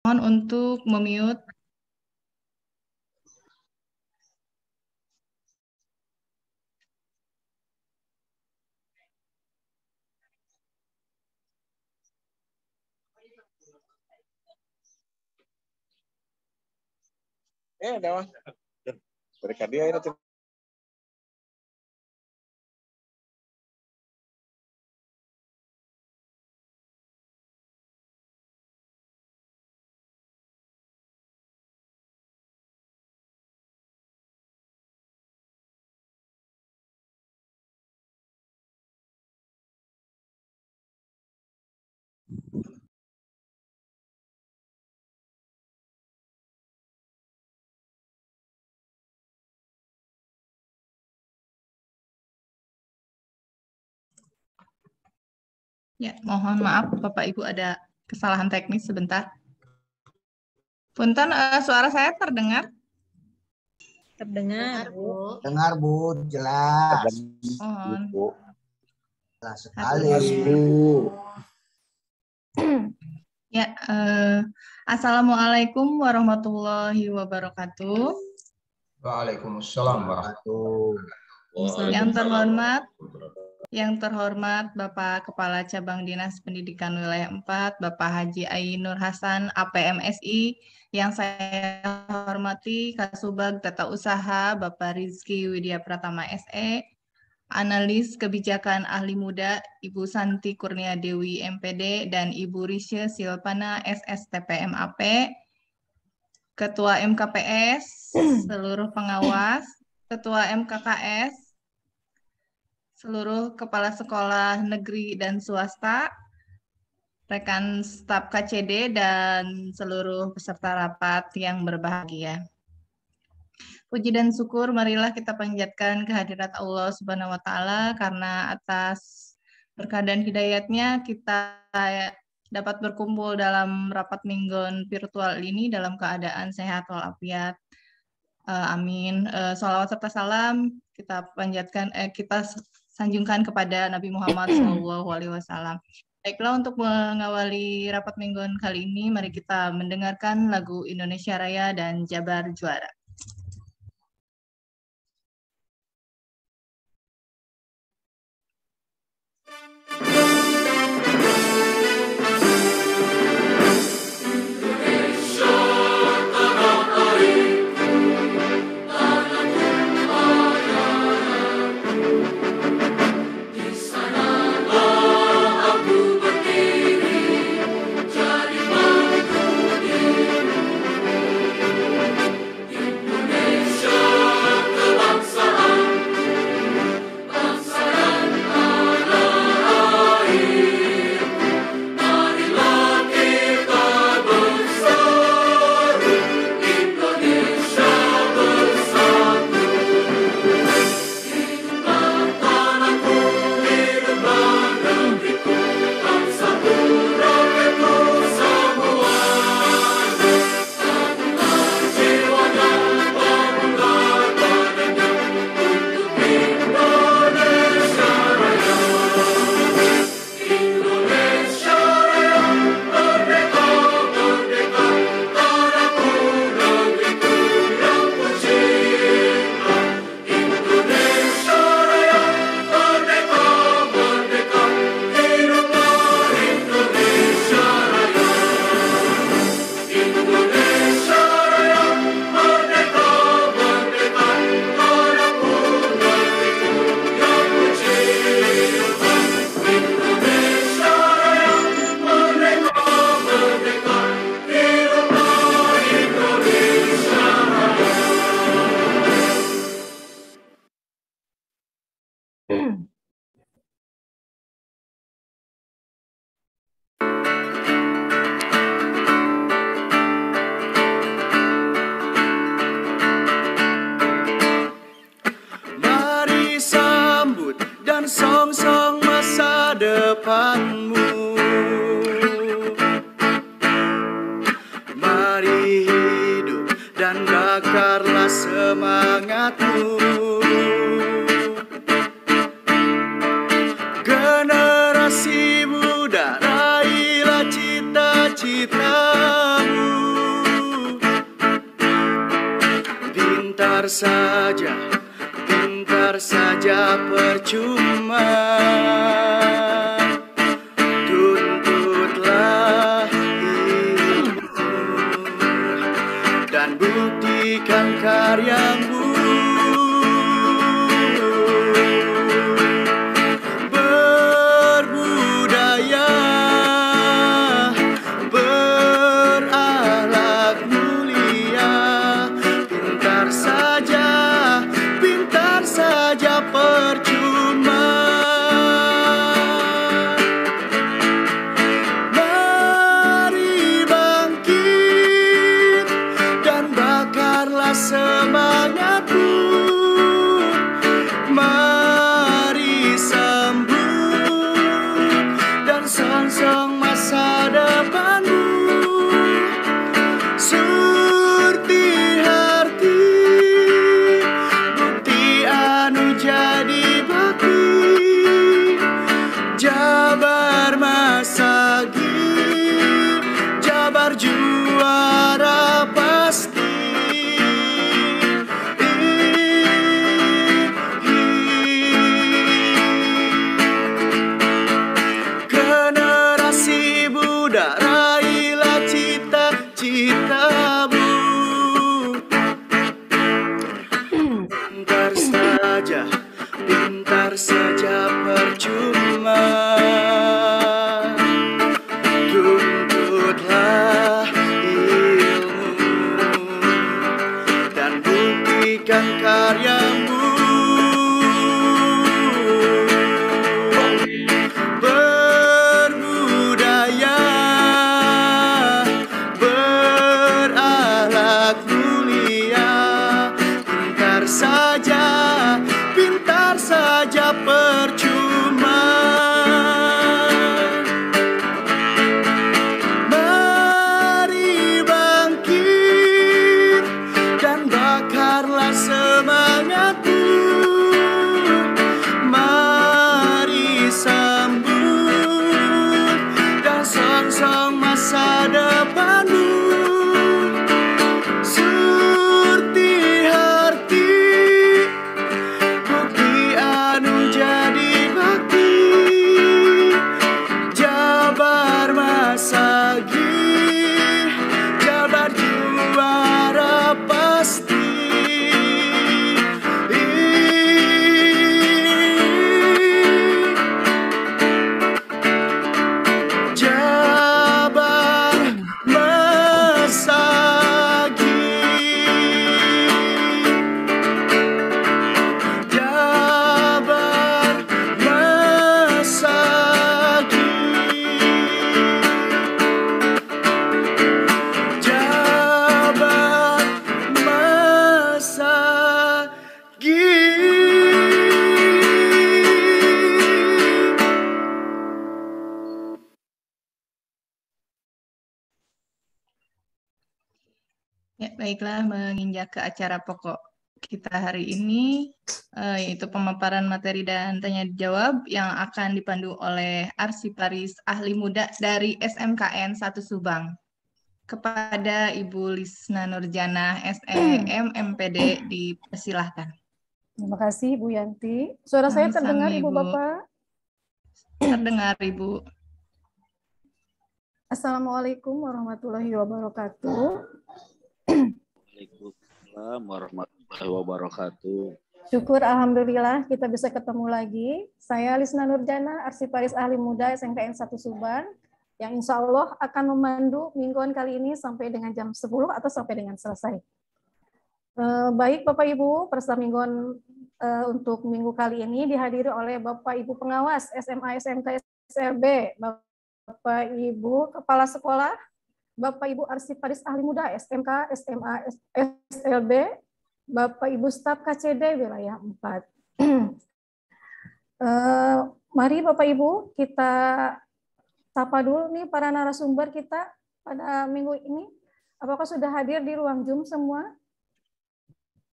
Mohon untuk memute. Dah. Berikan dia ini. Ya, mohon maaf Bapak Ibu ada kesalahan teknis sebentar. Punten, suara saya terdengar? Terdengar, Bu. Dengar, Bu, jelas. Mohon. Jelas sekali, Bu. Ya, Assalamualaikum warahmatullahi wabarakatuh. Waalaikumsalam warahmatullahi Yang terhormat Bapak Kepala Cabang Dinas Pendidikan Wilayah 4, Bapak Haji Ainur Hasan, APMSI. Yang saya hormati Kasubag Tata Usaha, Bapak Rizky Widya Pratama SE, Analis Kebijakan Ahli Muda, Ibu Santi Kurnia Dewi MPD, dan Ibu Risha Silpana SSTP MAP, Ketua MKPS, seluruh pengawas, Ketua MKKS, seluruh kepala sekolah negeri dan swasta, rekan staf KCD, dan seluruh peserta rapat yang berbahagia. Puji dan syukur marilah kita panjatkan kehadirat Allah Subhanahu wa taala karena atas berkah dan hidayatnya kita dapat berkumpul dalam rapat mingguan virtual ini dalam keadaan sehat walafiat. Amin. Shalawat serta salam kita panjatkan, kita sanjungkan kepada Nabi Muhammad SAW. Baiklah, untuk mengawali rapat mingguan kali ini, mari kita mendengarkan lagu Indonesia Raya dan Jabar Juara. Mari sambut dan song-song masa depanmu. Mari hidup dan bakarlah semangatmu. Generasi muda, raihlah cita-citamu. pintar saja percuma. Tuntutlah ilmu dan buktikan karyamu. Berbudaya, berakhlak mulia, pintar saja percuma. Mari bangkit dan bakarlah semangatmu. Mari sambut dan songsong masa depanmu. Surti harti, bukti anu jadi bakti. Jabar Masagi, Jabar juara pasti. Generasi muda, raihlah cita-citamu. Pintar saja percuma. Tuntutlah ilmu dan buktikan karyamu. Berbudaya, berakhlak mulia, pintar saja percuma. Mari bangkit dan bakarlah semangatmu. Mari sambut dan songsong masa depanmu. Surti harti, bukti anu jadi bakti. Jabar Masagi, Jabar juara pasti. Jabar Masagi, Jabar Masagi, Jabar Masagi. Ya, baiklah, menginjak ke acara pokok kita hari ini, yaitu pemaparan materi dan tanya jawab yang akan dipandu oleh Arsiparis Ahli Muda dari SMKN 1 Subang. Kepada Ibu Lisna Nurjana, SEM, MPD, dipersilahkan. Terima kasih Bu Yanti. Suara saya terdengar Ibu Bapak? Terdengar Ibu. Assalamualaikum warahmatullahi wabarakatuh. Waalaikumsalam warahmatullahi wabarakatuh. Syukur alhamdulillah kita bisa ketemu lagi. Saya Lisna Nurjana, Arsiparis Ahli Muda SMKN 1 Subang, yang insya Allah akan memandu mingguan kali ini sampai dengan jam 10 atau sampai dengan selesai. Baik Bapak Ibu, peserta mingguan untuk minggu kali ini dihadiri oleh Bapak Ibu pengawas SMA SMK SLB, Bapak Ibu kepala sekolah, Bapak Ibu Arsiparis Ahli Muda SMK SMA SLB, Bapak Ibu staf KCD wilayah 4. Mari Bapak Ibu kita sapa dulu nih para narasumber kita pada minggu ini. Apakah sudah hadir di ruang Zoom semua?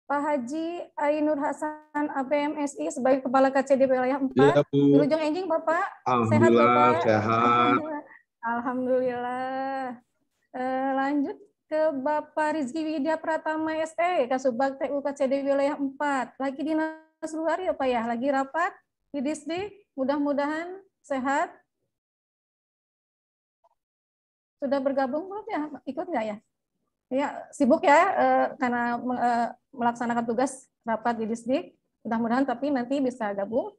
Pak Haji Ainur Hasan APMSI sebagai Kepala KCD wilayah 4. Ya, Bu. Wilujeng Enjing Bapak. Sehat Alhamdulillah, Bapak? sehat. Alhamdulillah. Lanjut ke Bapak Rizky Widya Pratama SE, Kasubag TU KCD Wilayah 4. Lagi dinas luar ya Pak ya, lagi rapat di distrik, mudah-mudahan sehat. Sudah bergabung belum ya? Ikut nggak ya? Ya, sibuk ya karena melaksanakan tugas rapat di distrik. Mudah-mudahan tapi nanti bisa gabung.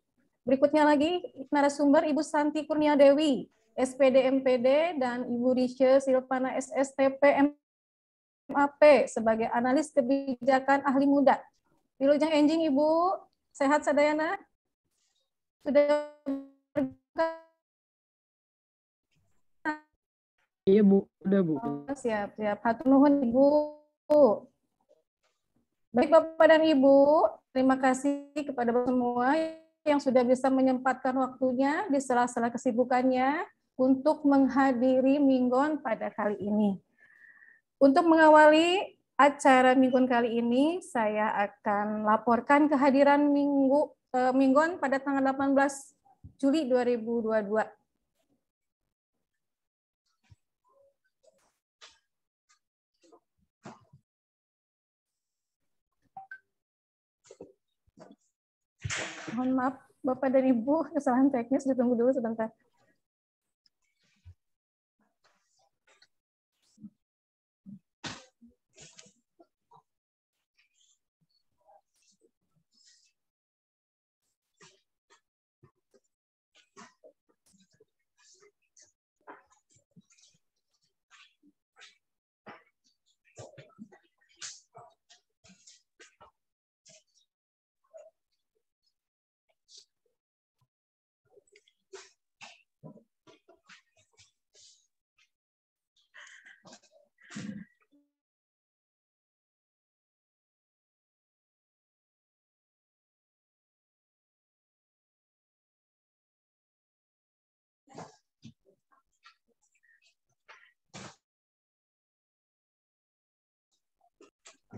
Berikutnya lagi narasumber Ibu Santi Kurnia Dewi, SPD MPD, dan Ibu Risha Silvana SSTP MAP sebagai analis kebijakan ahli muda. Wilujeng enjing Ibu, sehat sadayana? Sudah Iya Bu, udah Bu. Siap. Hatur nuhun Ibu. Baik Bapak dan Ibu, terima kasih kepada semua yang sudah bisa menyempatkan waktunya di sela-sela kesibukannya untuk menghadiri Minggon pada kali ini. Untuk mengawali acara Minggon kali ini, saya akan laporkan kehadiran Minggon pada tanggal 18 Juli 2022. Mohon maaf, Bapak dan Ibu, kesalahan teknis, ditunggu dulu sebentar.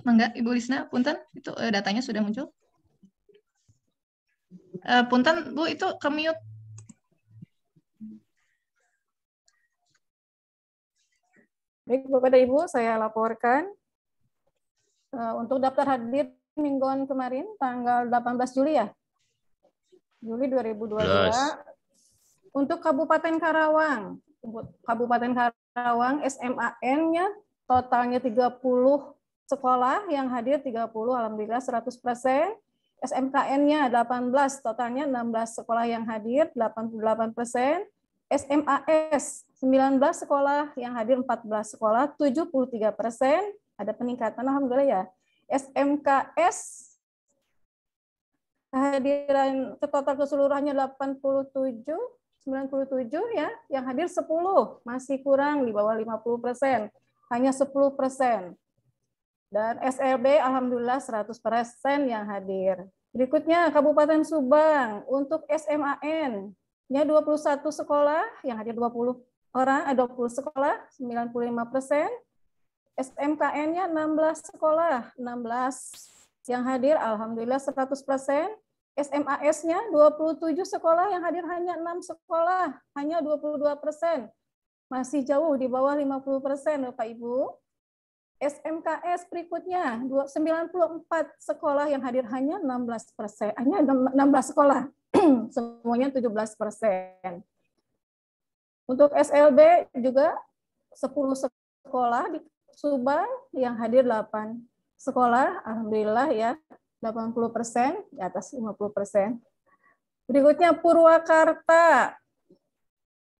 Mangga, Ibu Lisna, punten, itu datanya sudah muncul. Punten, Bu, itu ke-mute. Baik, Bapak dan Ibu, saya laporkan untuk daftar hadir Minggon kemarin, tanggal 18 Juli ya? Juli 2022. Untuk Kabupaten Karawang, SMAN-nya totalnya 30 sekolah, yang hadir 30, alhamdulillah 100%. SMKN-nya 18, totalnya 16 sekolah yang hadir, 88%. SMAS 19 sekolah, yang hadir 14 sekolah, 73%. Ada peningkatan, alhamdulillah ya. SMKS kehadiran total keseluruhannya 97 ya, yang hadir 10, masih kurang di bawah 50%, hanya 10%. Dan SLB alhamdulillah 100% yang hadir. Berikutnya Kabupaten Subang, untuk SMAN-nya 21 sekolah, yang hadir 20 sekolah, 95%. SMKN-nya 16 sekolah, 16 yang hadir alhamdulillah 100%. SMAS-nya 27 sekolah, yang hadir hanya 6 sekolah, hanya 22%. Masih jauh di bawah 50%, Bapak Ibu. SMKS berikutnya 94 sekolah, yang hadir hanya 16%, hanya 16 sekolah, semuanya 17%. Untuk SLB juga 10 sekolah di Subang, yang hadir 8 sekolah, alhamdulillah ya, 80%, di atas 50%. Berikutnya Purwakarta,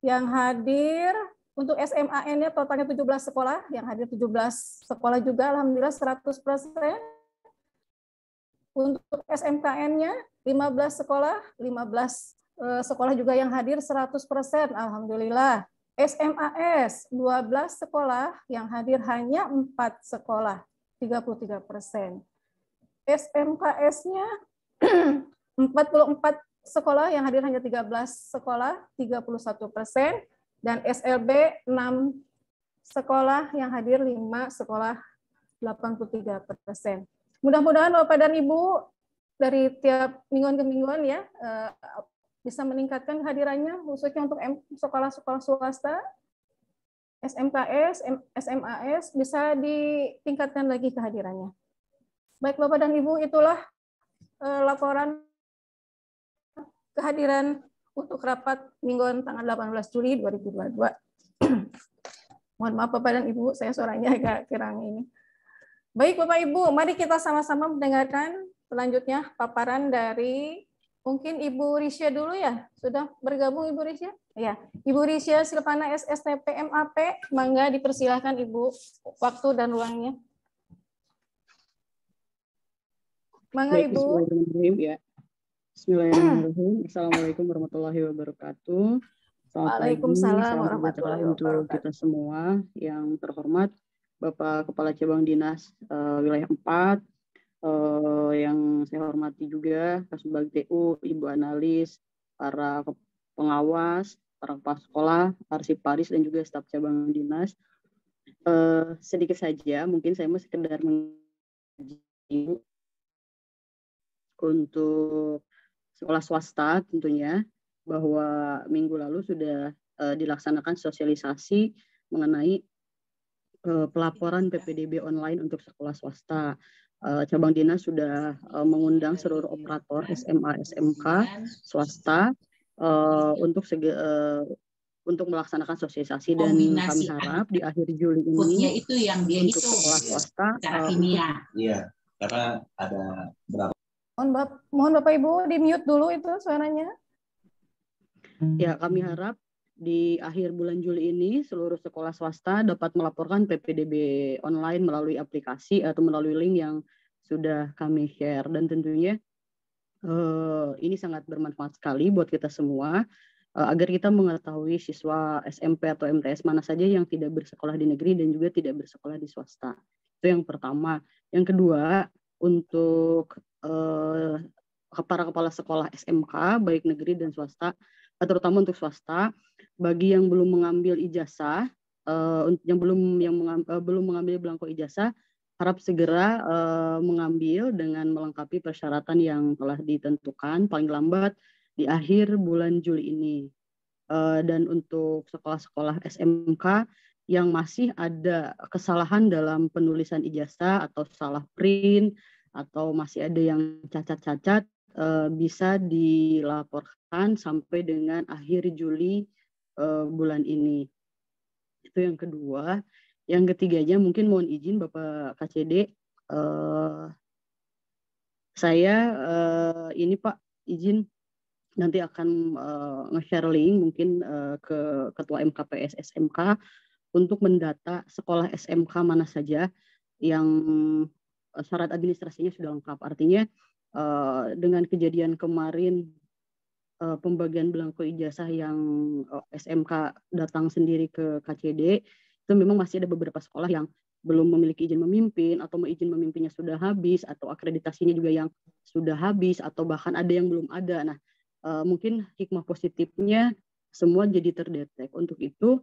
yang hadir untuk SMAN-nya totalnya 17 sekolah, yang hadir 17 sekolah juga, alhamdulillah 100%. Untuk SMKN-nya 15 sekolah, 15 sekolah juga yang hadir 100%, alhamdulillah. SMAS 12 sekolah, yang hadir hanya 4 sekolah, 33%. SMKS-nya 44 sekolah, yang hadir hanya 13 sekolah, 31%. Dan SLB 6 sekolah, yang hadir 5 sekolah, 83%. Mudah-mudahan Bapak dan Ibu dari tiap mingguan ke mingguan ya bisa meningkatkan kehadirannya, khususnya untuk sekolah-sekolah swasta, SMKS, SMAS bisa ditingkatkan lagi kehadirannya. Baik Bapak dan Ibu, itulah laporan kehadiran untuk rapat mingguan tanggal 18 Juli 2022. Mohon maaf Bapak dan Ibu, saya suaranya agak kurang ini. Baik Bapak Ibu, mari kita sama-sama mendengarkan selanjutnya paparan dari mungkin Ibu Risya dulu ya. Sudah bergabung Ibu Risya? Ya, Ibu Risya Silvana SSTP MAP, mangga dipersilahkan Ibu waktu dan ruangnya. Mangga Baik, Ibu. Bismillahirrahmanirrahim ya. Bismillahirrahmanirrahim. Assalamualaikum warahmatullahi wabarakatuh. Selamat pagi, salam sejahtera untuk kita semua. Yang terhormat Bapak Kepala Cabang Dinas Wilayah 4, yang saya hormati juga Kasubag TU, Ibu Analis, para pengawas, para kepala sekolah, arsiparis dan juga staf cabang dinas. Sedikit saja, mungkin saya mau sekedar mengaji untuk sekolah swasta tentunya, bahwa minggu lalu sudah dilaksanakan sosialisasi mengenai pelaporan PPDB online untuk sekolah swasta. Cabang dinas sudah mengundang seluruh operator SMA, SMK, swasta untuk melaksanakan sosialisasi, dan kami harap di akhir Juli ini itu yang dia untuk sekolah swasta Iya, karena ada berapa. Mohon Bapak Ibu di mute dulu itu suaranya. Ya, kami harap di akhir bulan Juli ini seluruh sekolah swasta dapat melaporkan PPDB online melalui aplikasi atau melalui link yang sudah kami share, dan tentunya ini sangat bermanfaat sekali buat kita semua agar kita mengetahui siswa SMP atau MTS mana saja yang tidak bersekolah di negeri dan juga tidak bersekolah di swasta. Itu yang pertama. Yang kedua, untuk para kepala sekolah SMK baik negeri dan swasta, terutama untuk swasta, bagi yang belum mengambil ijazah, yang belum mengambil belangko ijazah, harap segera mengambil dengan melengkapi persyaratan yang telah ditentukan paling lambat di akhir bulan Juli ini. Dan untuk sekolah-sekolah SMK yang masih ada kesalahan dalam penulisan ijazah atau salah print atau masih ada yang cacat-cacat, bisa dilaporkan sampai dengan akhir Juli bulan ini. Itu yang kedua. Yang ketiganya mungkin mohon izin Bapak KCD, saya ini Pak izin nanti akan nge-share link mungkin ke Ketua MKPS SMK untuk mendata sekolah SMK mana saja yang syarat administrasinya sudah lengkap. Artinya dengan kejadian kemarin pembagian belangko ijazah yang SMK datang sendiri ke KCD, itu memang masih ada beberapa sekolah yang belum memiliki izin memimpin, atau izin memimpinnya sudah habis, atau akreditasinya juga yang sudah habis, atau bahkan ada yang belum ada. Nah, mungkin hikmah positifnya semua jadi terdetek. Untuk itu,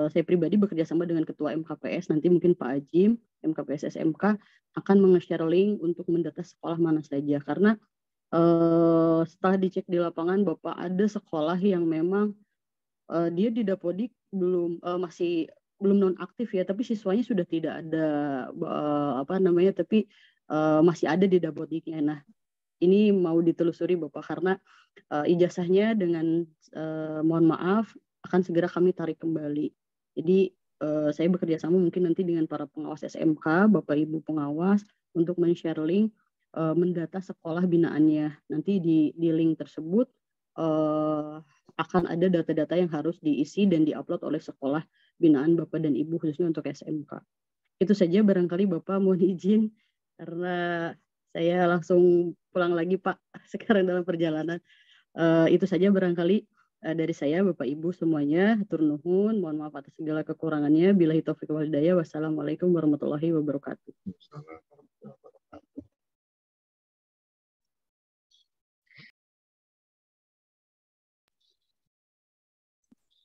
saya pribadi bekerja sama dengan Ketua MKPS, nanti mungkin Pak Ajim, MKPS SMK, akan menge-share link untuk mendata sekolah mana saja. Karena setelah dicek di lapangan, Bapak, ada sekolah yang memang dia di Dapodik masih belum nonaktif ya, tapi siswanya sudah tidak ada tapi masih ada di Dapodiknya. Nah, ini mau ditelusuri Bapak, karena ijazahnya dengan mohon maaf akan segera kami tarik kembali. Jadi saya bekerja sama mungkin nanti dengan para pengawas SMK, Bapak Ibu pengawas, untuk men-share link mendata sekolah binaannya. Nanti di link tersebut akan ada data-data yang harus diisi dan diupload oleh sekolah binaan Bapak dan Ibu, khususnya untuk SMK. Itu saja barangkali Bapak, mohon izin karena saya langsung pulang lagi Pak sekarang dalam perjalanan. Itu saja barangkali dari saya, Bapak Ibu semuanya. Hatur nuhun, mohon maaf atas segala kekurangannya. Billahi taufiq wal hidayah. Wassalamualaikum warahmatullahi wabarakatuh.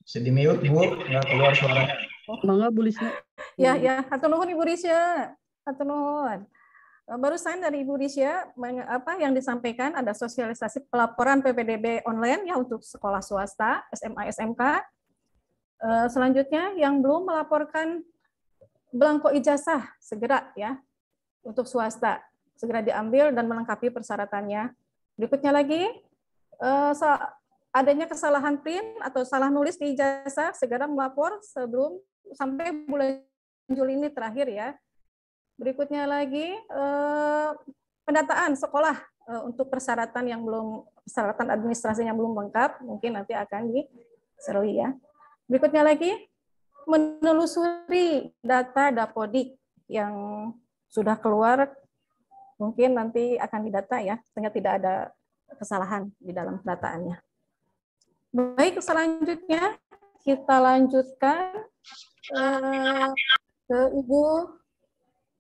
Sedih mute, Bu, nggak keluar suaranya. Mangga Bu Lisna. Ya, hatur nuhun Ibu Risya. Hatur nuhun. Barusan dari Ibu Risya, apa yang disampaikan ada sosialisasi pelaporan PPDB online ya untuk sekolah swasta, SMA, SMK. Selanjutnya yang belum melaporkan belangko ijazah segera ya untuk swasta segera diambil dan melengkapi persyaratannya. Berikutnya lagi adanya kesalahan print atau salah nulis di ijazah segera melapor sebelum sampai bulan Juli ini terakhir ya. Berikutnya lagi pendataan sekolah untuk persyaratan yang belum persyaratan administrasi yang belum lengkap mungkin nanti akan diserui ya. Berikutnya lagi menelusuri data Dapodik yang sudah keluar mungkin nanti akan didata ya sehingga tidak ada kesalahan di dalam pendataannya. Baik, selanjutnya kita lanjutkan ke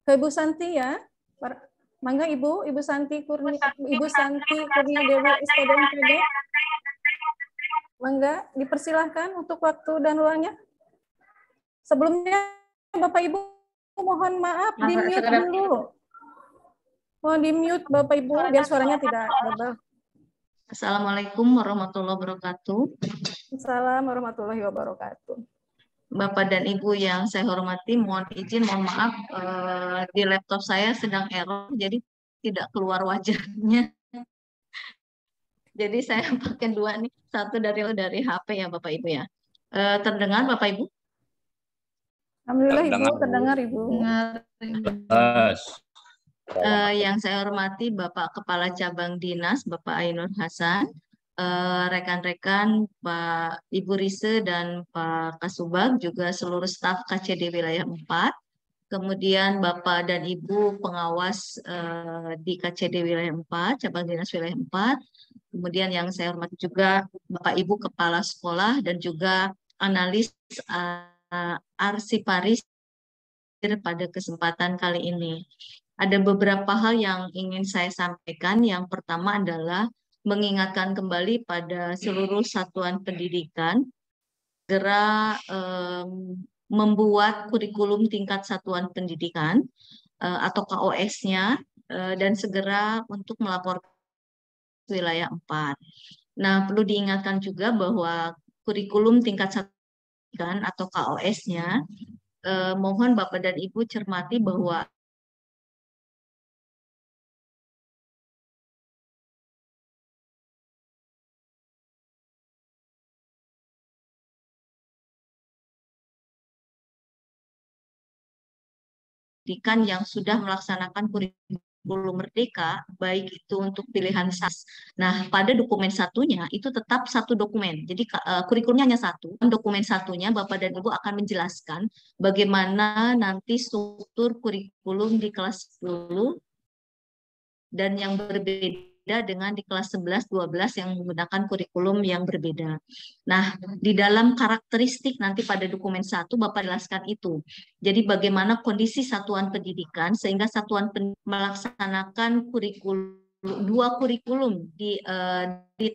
Ibu Santi ya. Mangga Ibu Santi Kurnia Dewi SPDMPD. Mangga dipersilahkan untuk waktu dan ruangnya. Sebelumnya Bapak Ibu mohon maaf di-mute dulu. Mohon di-mute Bapak Ibu biar suaranya tidak double. Assalamualaikum warahmatullahi wabarakatuh. Assalamualaikum warahmatullahi wabarakatuh. Bapak dan Ibu yang saya hormati, mohon maaf di laptop saya sedang error, jadi tidak keluar wajahnya. Jadi saya pakai dua nih, satu dari HP ya Bapak Ibu ya. Terdengar Bapak Ibu? Alhamdulillah Ibu, terdengar Ibu. Yang saya hormati Bapak Kepala Cabang Dinas, Bapak Ainur Hasan, rekan-rekan Pak Ibu Rise dan Pak Kasubag, juga seluruh staf KCD Wilayah 4, kemudian Bapak dan Ibu pengawas di KCD Wilayah 4, Cabang Dinas Wilayah 4, kemudian yang saya hormati juga Bapak Ibu Kepala Sekolah dan juga analis arsiparis pada kesempatan kali ini. Ada beberapa hal yang ingin saya sampaikan. Yang pertama adalah mengingatkan kembali pada seluruh satuan pendidikan segera membuat kurikulum tingkat satuan pendidikan atau KOS-nya dan segera untuk melaporkan wilayah 4. Nah, perlu diingatkan juga bahwa kurikulum tingkat satuan pendidikan atau KOS-nya mohon Bapak dan Ibu cermati bahwa pendidikan yang sudah melaksanakan kurikulum merdeka, baik itu untuk pilihan SAS. Nah, pada dokumen satunya itu tetap satu dokumen. Jadi kurikulumnya hanya satu. Dokumen satunya Bapak dan Ibu akan menjelaskan bagaimana nanti struktur kurikulum di kelas 10 dan yang berbeda dengan di kelas 11, 12 yang menggunakan kurikulum yang berbeda. Nah, di dalam karakteristik nanti pada dokumen 1 Bapak jelaskan itu. Jadi bagaimana kondisi satuan pendidikan sehingga satuan melaksanakan kurikulum, 2 kurikulum di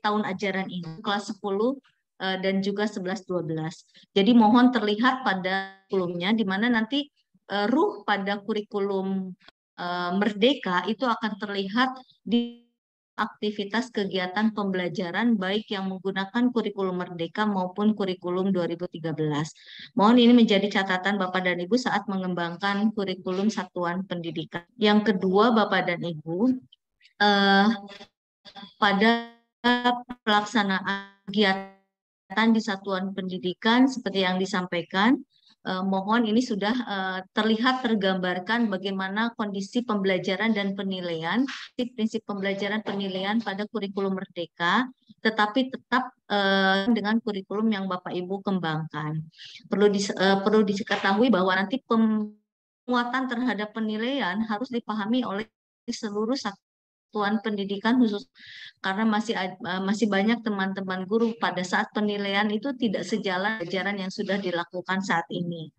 tahun ajaran ini, kelas 10 dan juga 11, 12. Jadi mohon terlihat pada kurikulumnya di mana nanti ruh pada kurikulum merdeka itu akan terlihat di aktivitas kegiatan pembelajaran baik yang menggunakan kurikulum merdeka maupun kurikulum 2013. Mohon ini menjadi catatan Bapak dan Ibu saat mengembangkan kurikulum satuan pendidikan. Yang kedua Bapak dan Ibu, pada pelaksanaan kegiatan di satuan pendidikan seperti yang disampaikan, mohon ini sudah terlihat tergambarkan bagaimana kondisi pembelajaran dan penilaian, prinsip pembelajaran penilaian pada kurikulum merdeka, tetapi tetap dengan kurikulum yang Bapak Ibu kembangkan. Perlu diketahui bahwa nanti penguatan terhadap penilaian harus dipahami oleh seluruh satuan pendidikan khusus karena masih banyak teman-teman guru pada saat penilaian itu tidak sejalan pelajaran yang sudah dilakukan saat ini.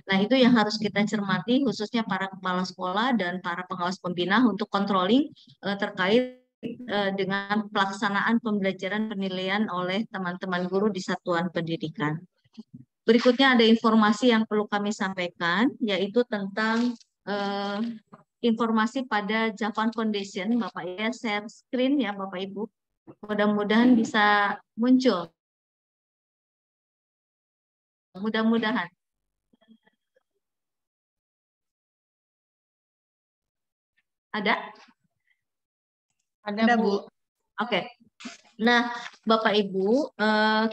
Nah, itu yang harus kita cermati khususnya para kepala sekolah dan para pengawas pembina untuk controlling terkait dengan pelaksanaan pembelajaran penilaian oleh teman-teman guru di satuan pendidikan. Berikutnya ada informasi yang perlu kami sampaikan, yaitu tentang informasi pada Javan Foundation. Bapak ya, share screen ya Bapak Ibu. Mudah-mudahan bisa muncul. Mudah-mudahan. Ada? Ada, Bu. Oke. Nah, Bapak Ibu,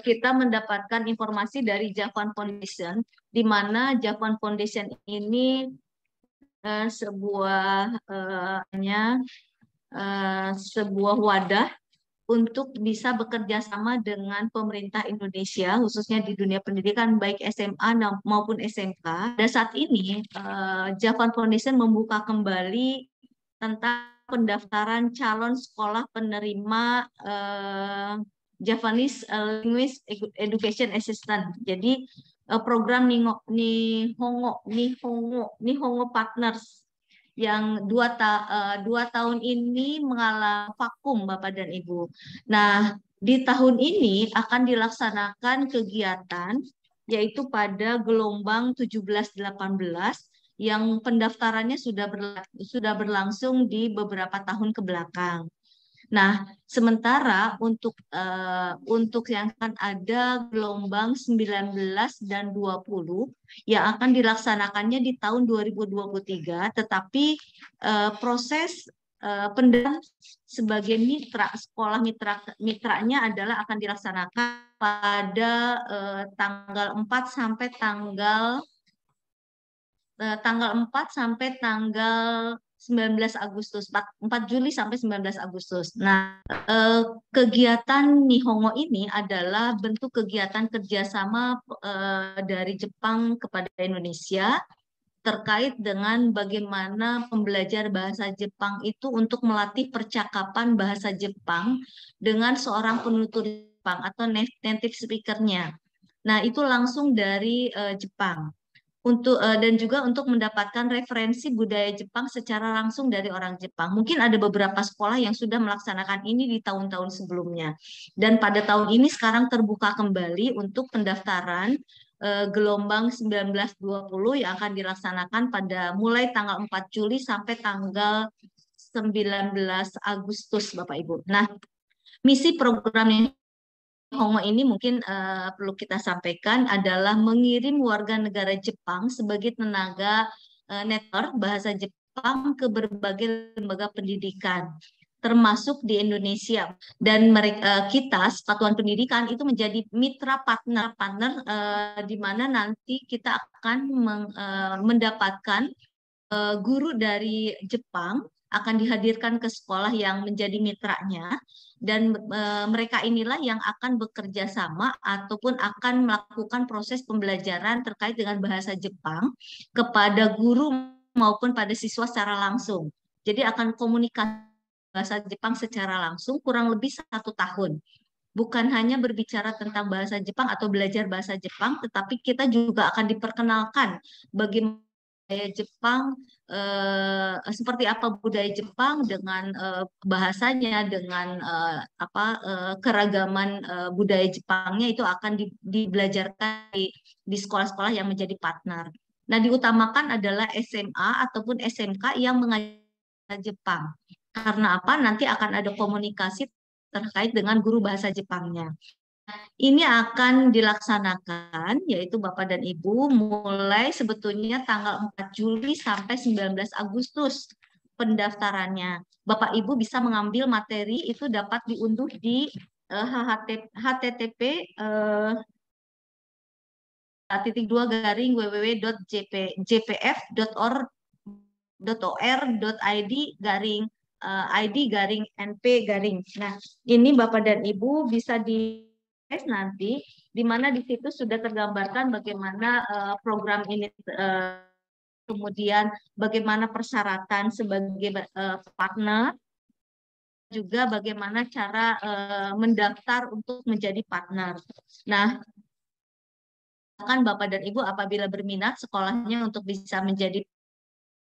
kita mendapatkan informasi dari Javan Foundation, di mana Javan Foundation ini sebuah wadah untuk bisa bekerja sama dengan pemerintah Indonesia, khususnya di dunia pendidikan, baik SMA maupun SMK. Dan saat ini, Javan Foundation membuka kembali tentang pendaftaran calon sekolah penerima Javanese Language Education Assistant. Jadi program Nihongo Partners yang dua tahun ini mengalami vakum, Bapak dan Ibu. Nah, di tahun ini akan dilaksanakan kegiatan yaitu pada gelombang 17-18 yang pendaftarannya sudah berlangsung di beberapa tahun ke belakang. Nah, sementara untuk yang akan ada gelombang 19 dan 20 yang akan dilaksanakannya di tahun 2023, tetapi proses pendaftaran sebagai mitra sekolah mitranya adalah akan dilaksanakan pada tanggal 4 sampai tanggal 19 Agustus, 4 Juli sampai 19 Agustus. Nah, kegiatan Nihongo ini adalah bentuk kegiatan kerjasama dari Jepang kepada Indonesia terkait dengan bagaimana pembelajar bahasa Jepang itu untuk melatih percakapan bahasa Jepang dengan seorang penutur Jepang atau native speaker-nya. Nah, itu langsung dari Jepang. Dan juga untuk mendapatkan referensi budaya Jepang secara langsung dari orang Jepang. Mungkin ada beberapa sekolah yang sudah melaksanakan ini di tahun-tahun sebelumnya. Dan pada tahun ini sekarang terbuka kembali untuk pendaftaran gelombang 19-20 yang akan dilaksanakan pada mulai tanggal 4 Juli sampai tanggal 19 Agustus, Bapak Ibu. Nah, misi program ini Hongo ini mungkin perlu kita sampaikan adalah mengirim warga negara Jepang sebagai tenaga network bahasa Jepang ke berbagai lembaga pendidikan, termasuk di Indonesia. Dan kita, Satuan Pendidikan, itu menjadi mitra partner di mana nanti kita akan mendapatkan guru dari Jepang akan dihadirkan ke sekolah yang menjadi mitranya, dan mereka inilah yang akan bekerja sama ataupun akan melakukan proses pembelajaran terkait dengan bahasa Jepang kepada guru maupun pada siswa secara langsung. Jadi akan komunikasi bahasa Jepang secara langsung kurang lebih 1 tahun. Bukan hanya berbicara tentang bahasa Jepang atau belajar bahasa Jepang, tetapi kita juga akan diperkenalkan bagaimana budaya Jepang, seperti apa budaya Jepang dengan bahasanya, dengan keragaman budaya Jepangnya itu akan dibelajarkan di sekolah-sekolah yang menjadi partner. Nah, diutamakan adalah SMA ataupun SMK yang mengajar Jepang. Karena apa? Nanti akan ada komunikasi terkait dengan guru bahasa Jepangnya. Ini akan dilaksanakan, yaitu Bapak dan Ibu, mulai sebetulnya tanggal 4 Juli sampai 19 Agustus pendaftarannya. Bapak Ibu bisa mengambil materi, itu dapat diunduh di http://www.jpf.or.id/id/np. Nah, ini Bapak dan Ibu bisa di nanti, di mana di situ sudah tergambarkan bagaimana program ini, kemudian bagaimana persyaratan sebagai partner, juga bagaimana cara mendaftar untuk menjadi partner. Nah, kan Bapak dan Ibu apabila berminat sekolahnya untuk bisa menjadi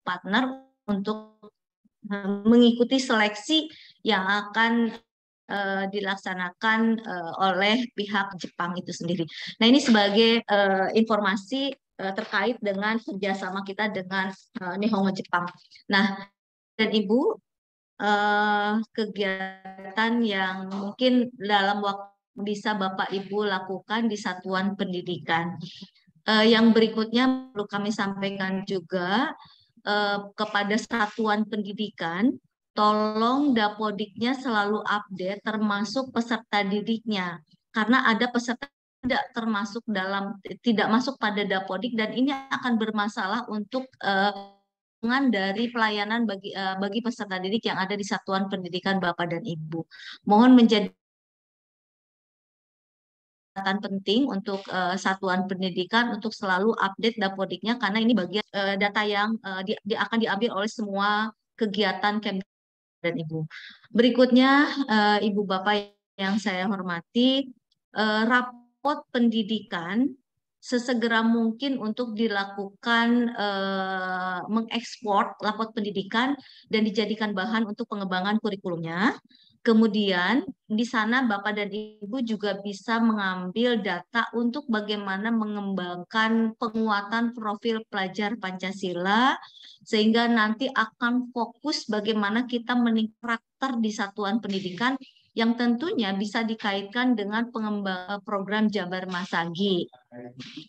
partner untuk mengikuti seleksi yang akan dilaksanakan oleh pihak Jepang itu sendiri. Nah, ini sebagai informasi terkait dengan kerjasama kita dengan Nihongo Jepang. Nah, dan Ibu, kegiatan yang mungkin dalam waktu bisa Bapak Ibu lakukan di satuan pendidikan. Yang berikutnya perlu kami sampaikan juga kepada satuan pendidikan, tolong Dapodiknya selalu update termasuk peserta didiknya. Karena ada peserta tidak masuk pada Dapodik dan ini akan bermasalah untuk dari pelayanan bagi peserta didik yang ada di satuan pendidikan Bapak dan Ibu. Mohon menjadi penting untuk satuan pendidikan untuk selalu update Dapodiknya karena ini bagian data yang akan diambil oleh semua kegiatan Kemdikbud dan Ibu. Berikutnya Ibu Bapak yang saya hormati, rapot pendidikan sesegera mungkin untuk dilakukan mengekspor rapot pendidikan dan dijadikan bahan untuk pengembangan kurikulumnya. Kemudian di sana Bapak dan Ibu juga bisa mengambil data untuk bagaimana mengembangkan penguatan profil pelajar Pancasila sehingga nanti akan fokus bagaimana kita meningkatkan karakter di satuan pendidikan yang tentunya bisa dikaitkan dengan pengembangan program Jabar Masagi.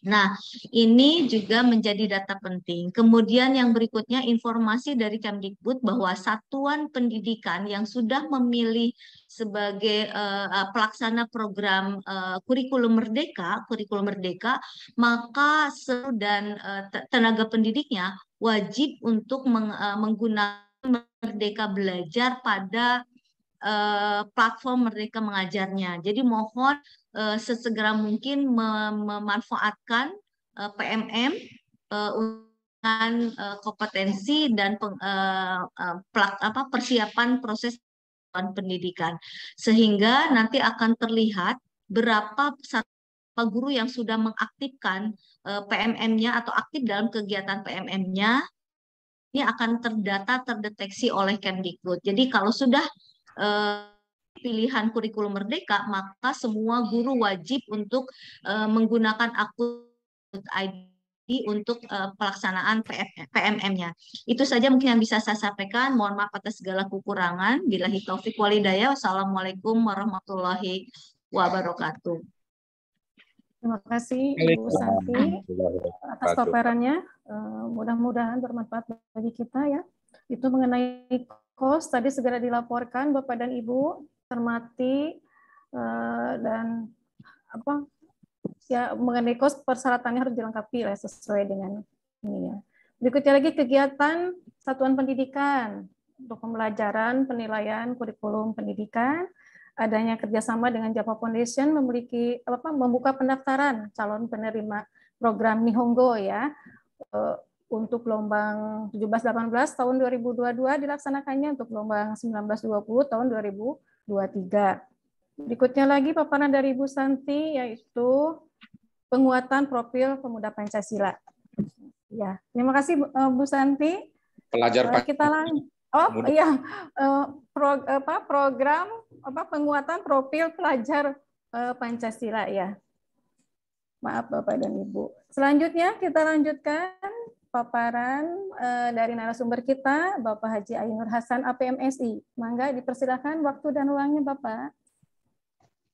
Nah, ini juga menjadi data penting. Kemudian yang berikutnya informasi dari Kemdikbud bahwa satuan pendidikan yang sudah memilih sebagai pelaksana program kurikulum merdeka, maka seluruh dan tenaga pendidiknya wajib untuk menggunakan Merdeka Belajar pada platform Merdeka Mengajarnya. Jadi mohon sesegera mungkin memanfaatkan PMM dengan kompetensi dan persiapan proses pendidikan sehingga nanti akan terlihat berapa guru yang sudah mengaktifkan PMM-nya atau aktif dalam kegiatan PMM-nya ini akan terdeteksi oleh Kemdikbud. Jadi kalau sudah pilihan kurikulum merdeka, maka semua guru wajib untuk menggunakan akun ID untuk pelaksanaan PMM-nya. Itu saja mungkin yang bisa saya sampaikan. Mohon maaf atas segala kekurangan. Billahi taufik wal hidayah. Wassalamualaikum warahmatullahi wabarakatuh. Terima kasih Ibu Santi atas paparannya. Mudah-mudahan bermanfaat bagi kita ya. Itu mengenai kos tadi segera dilaporkan Bapak dan Ibu cermati dan mengenai kos persyaratannya harus dilengkapi ya, sesuai dengan ini ya. Berikutnya lagi kegiatan satuan pendidikan untuk pembelajaran penilaian kurikulum pendidikan. Adanya kerjasama dengan Java Foundation membuka pendaftaran calon penerima program Nihongo ya untuk gelombang 17-18 tahun 2022 dilaksanakannya untuk gelombang 19-20 tahun 2023. Berikutnya lagi paparan dari Ibu Santi yaitu penguatan profil pemuda Pancasila. Ya, terima kasih Bu Santi. Pelajar kita lanjut. Program penguatan profil pelajar Pancasila ya. Maaf Bapak dan Ibu. Selanjutnya kita lanjutkan paparan dari narasumber kita Bapak Haji Ainur Hasan APMSI. Mangga dipersilakan waktu dan ruangnya Bapak.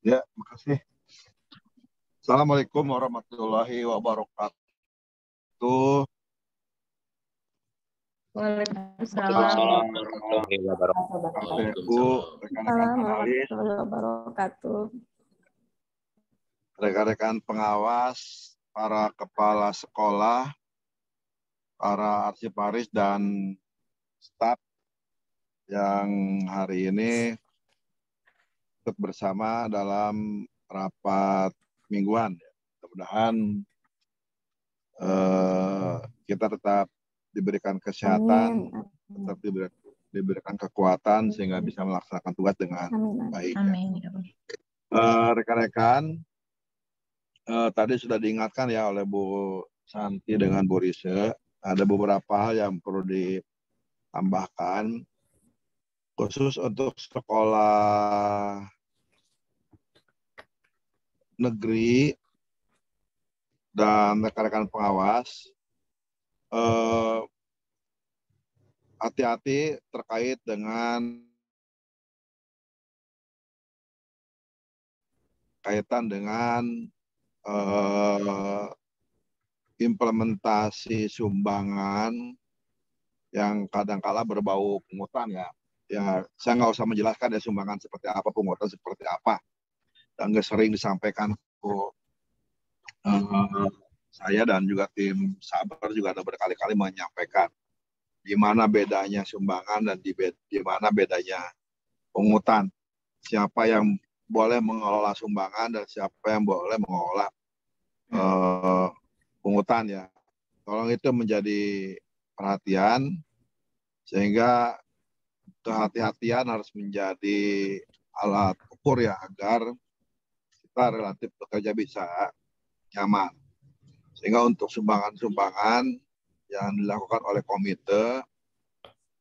Ya, makasih. Assalamualaikum warahmatullahi wabarakatuh. Waalaikumsalam warahmatullahi wabarakatuh. Rekan-rekan pengawas, para kepala sekolah, para arsiparis dan staf yang hari ini ikut bersama dalam rapat mingguan. Mudah-mudahan kita tetap diberikan kesehatan, tetap diberikan kekuatan sehingga bisa melaksanakan tugas dengan baik. Rekan-rekan, tadi sudah diingatkan ya oleh Bu Santi dengan Bu Rise, ada beberapa hal yang perlu ditambahkan, khusus untuk sekolah negeri dan rekan-rekan pengawas. Hati-hati terkait dengan kaitan dengan implementasi sumbangan yang kadang-kala berbau pungutan ya. Ya, saya nggak usah menjelaskan ya sumbangan seperti apa, pungutan seperti apa. Dan sering disampaikan ke saya dan juga tim Sabar juga ada berkali-kali menyampaikan di mana bedanya sumbangan dan di mana bedanya pungutan. Siapa yang boleh mengelola sumbangan dan siapa yang boleh mengelola pungutan ya. Tolong itu menjadi perhatian sehingga kehati-hatian harus menjadi alat ukur ya agar kita relatif bekerja bisa nyaman. Sehingga untuk sumbangan-sumbangan yang dilakukan oleh komite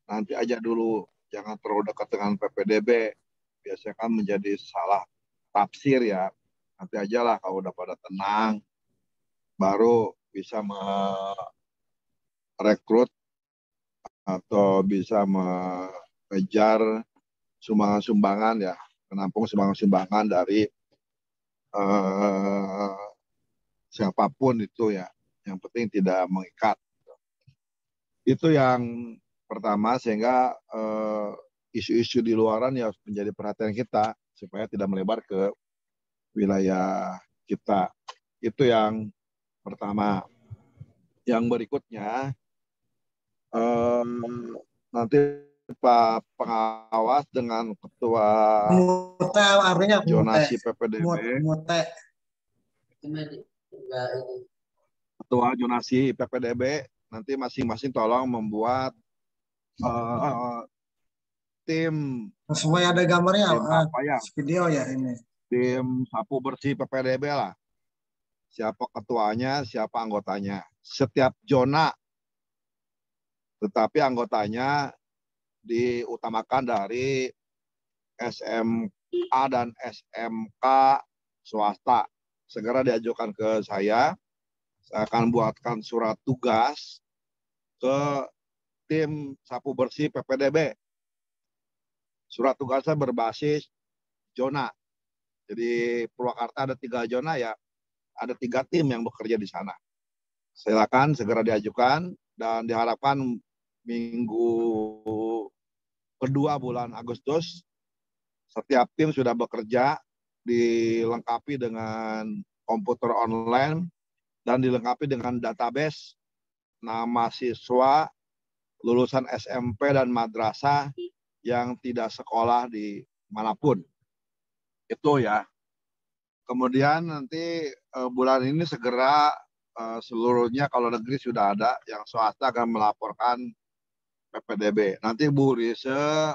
nanti aja dulu, jangan terlalu dekat dengan PPDB. Biasanya kan menjadi salah tafsir ya. Nanti aja lah kalau udah pada tenang baru bisa merekrut atau bisa mengejar sumbangan-sumbangan ya, menampung sumbangan-sumbangan dari siapapun itu ya. Yang penting tidak mengikat. Itu yang pertama, sehingga isu-isu di luaran ya harus menjadi perhatian kita supaya tidak melebar ke wilayah kita. Itu yang pertama. Yang berikutnya nanti Pak Pengawas dengan Ketua Zonasi PPDB, Ketua Zonasi PPDB, nanti masing-masing tolong membuat tim sesuai ada gambarnya ya? Video ya ini. Tim sapu bersih PPDB lah. Siapa ketuanya, siapa anggotanya. Setiap zona, tetapi anggotanya diutamakan dari SMA dan SMK swasta. Segera diajukan ke saya akan buatkan surat tugas ke tim sapu bersih PPDB. Surat tugasnya berbasis zona. Jadi Purwakarta ada 3 zona ya, ada 3 tim yang bekerja di sana. Silakan segera diajukan dan diharapkan minggu kedua bulan Agustus setiap tim sudah bekerja, dilengkapi dengan komputer online dan dilengkapi dengan database nama siswa lulusan SMP dan madrasah yang tidak sekolah di manapun. Itu ya. Kemudian nanti bulan ini segera seluruhnya kalau negeri sudah ada, yang swasta akan melaporkan PPDB. Nanti Bu Rise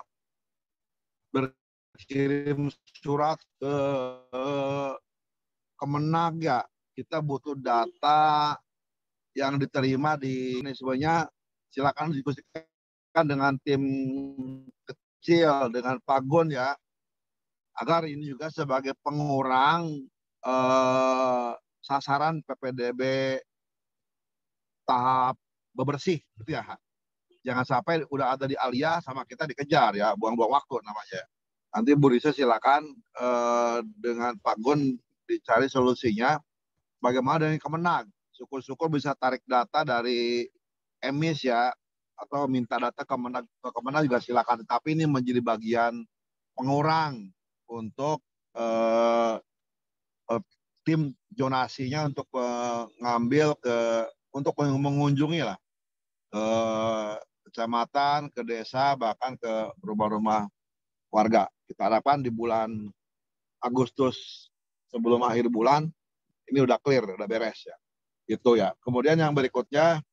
berkirim surat ke Kemenag ya. Kita butuh data yang diterima di ini semuanya. Silakan diskusikan dengan tim kecil, dengan Pak Gun ya. Agar ini juga sebagai pengurang sasaran PPDB tahap bebersih gitu ya. Jangan sampai udah ada di Alia sama kita dikejar ya, buang-buang waktu namanya. Nanti Bu Risa silakan dengan Pak Gun dicari solusinya. Bagaimana dengan Kemenag? Syukur-syukur bisa tarik data dari emis ya, atau minta data Kemenag juga silakan. Tapi ini menjadi bagian pengurang untuk tim zonasinya untuk mengambil untuk mengunjungi lah ke kecamatan, ke desa, bahkan ke rumah-rumah warga. Kita harapkan di bulan Agustus sebelum akhir bulan ini udah clear, udah beres ya. Itu ya. Kemudian yang berikutnya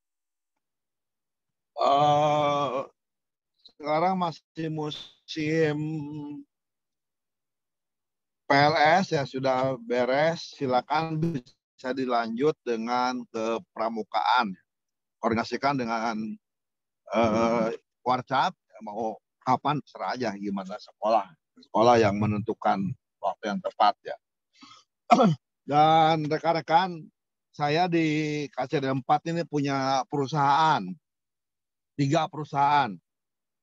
sekarang masih musim PLS ya, sudah beres, silakan bisa dilanjut dengan ke pramukaan. Koordinasikan dengan Warcap, mau kapan serah aja gimana sekolah yang menentukan waktu yang tepat ya. Dan rekan-rekan, saya di KCD 4 ini punya perusahaan, 3 perusahaan.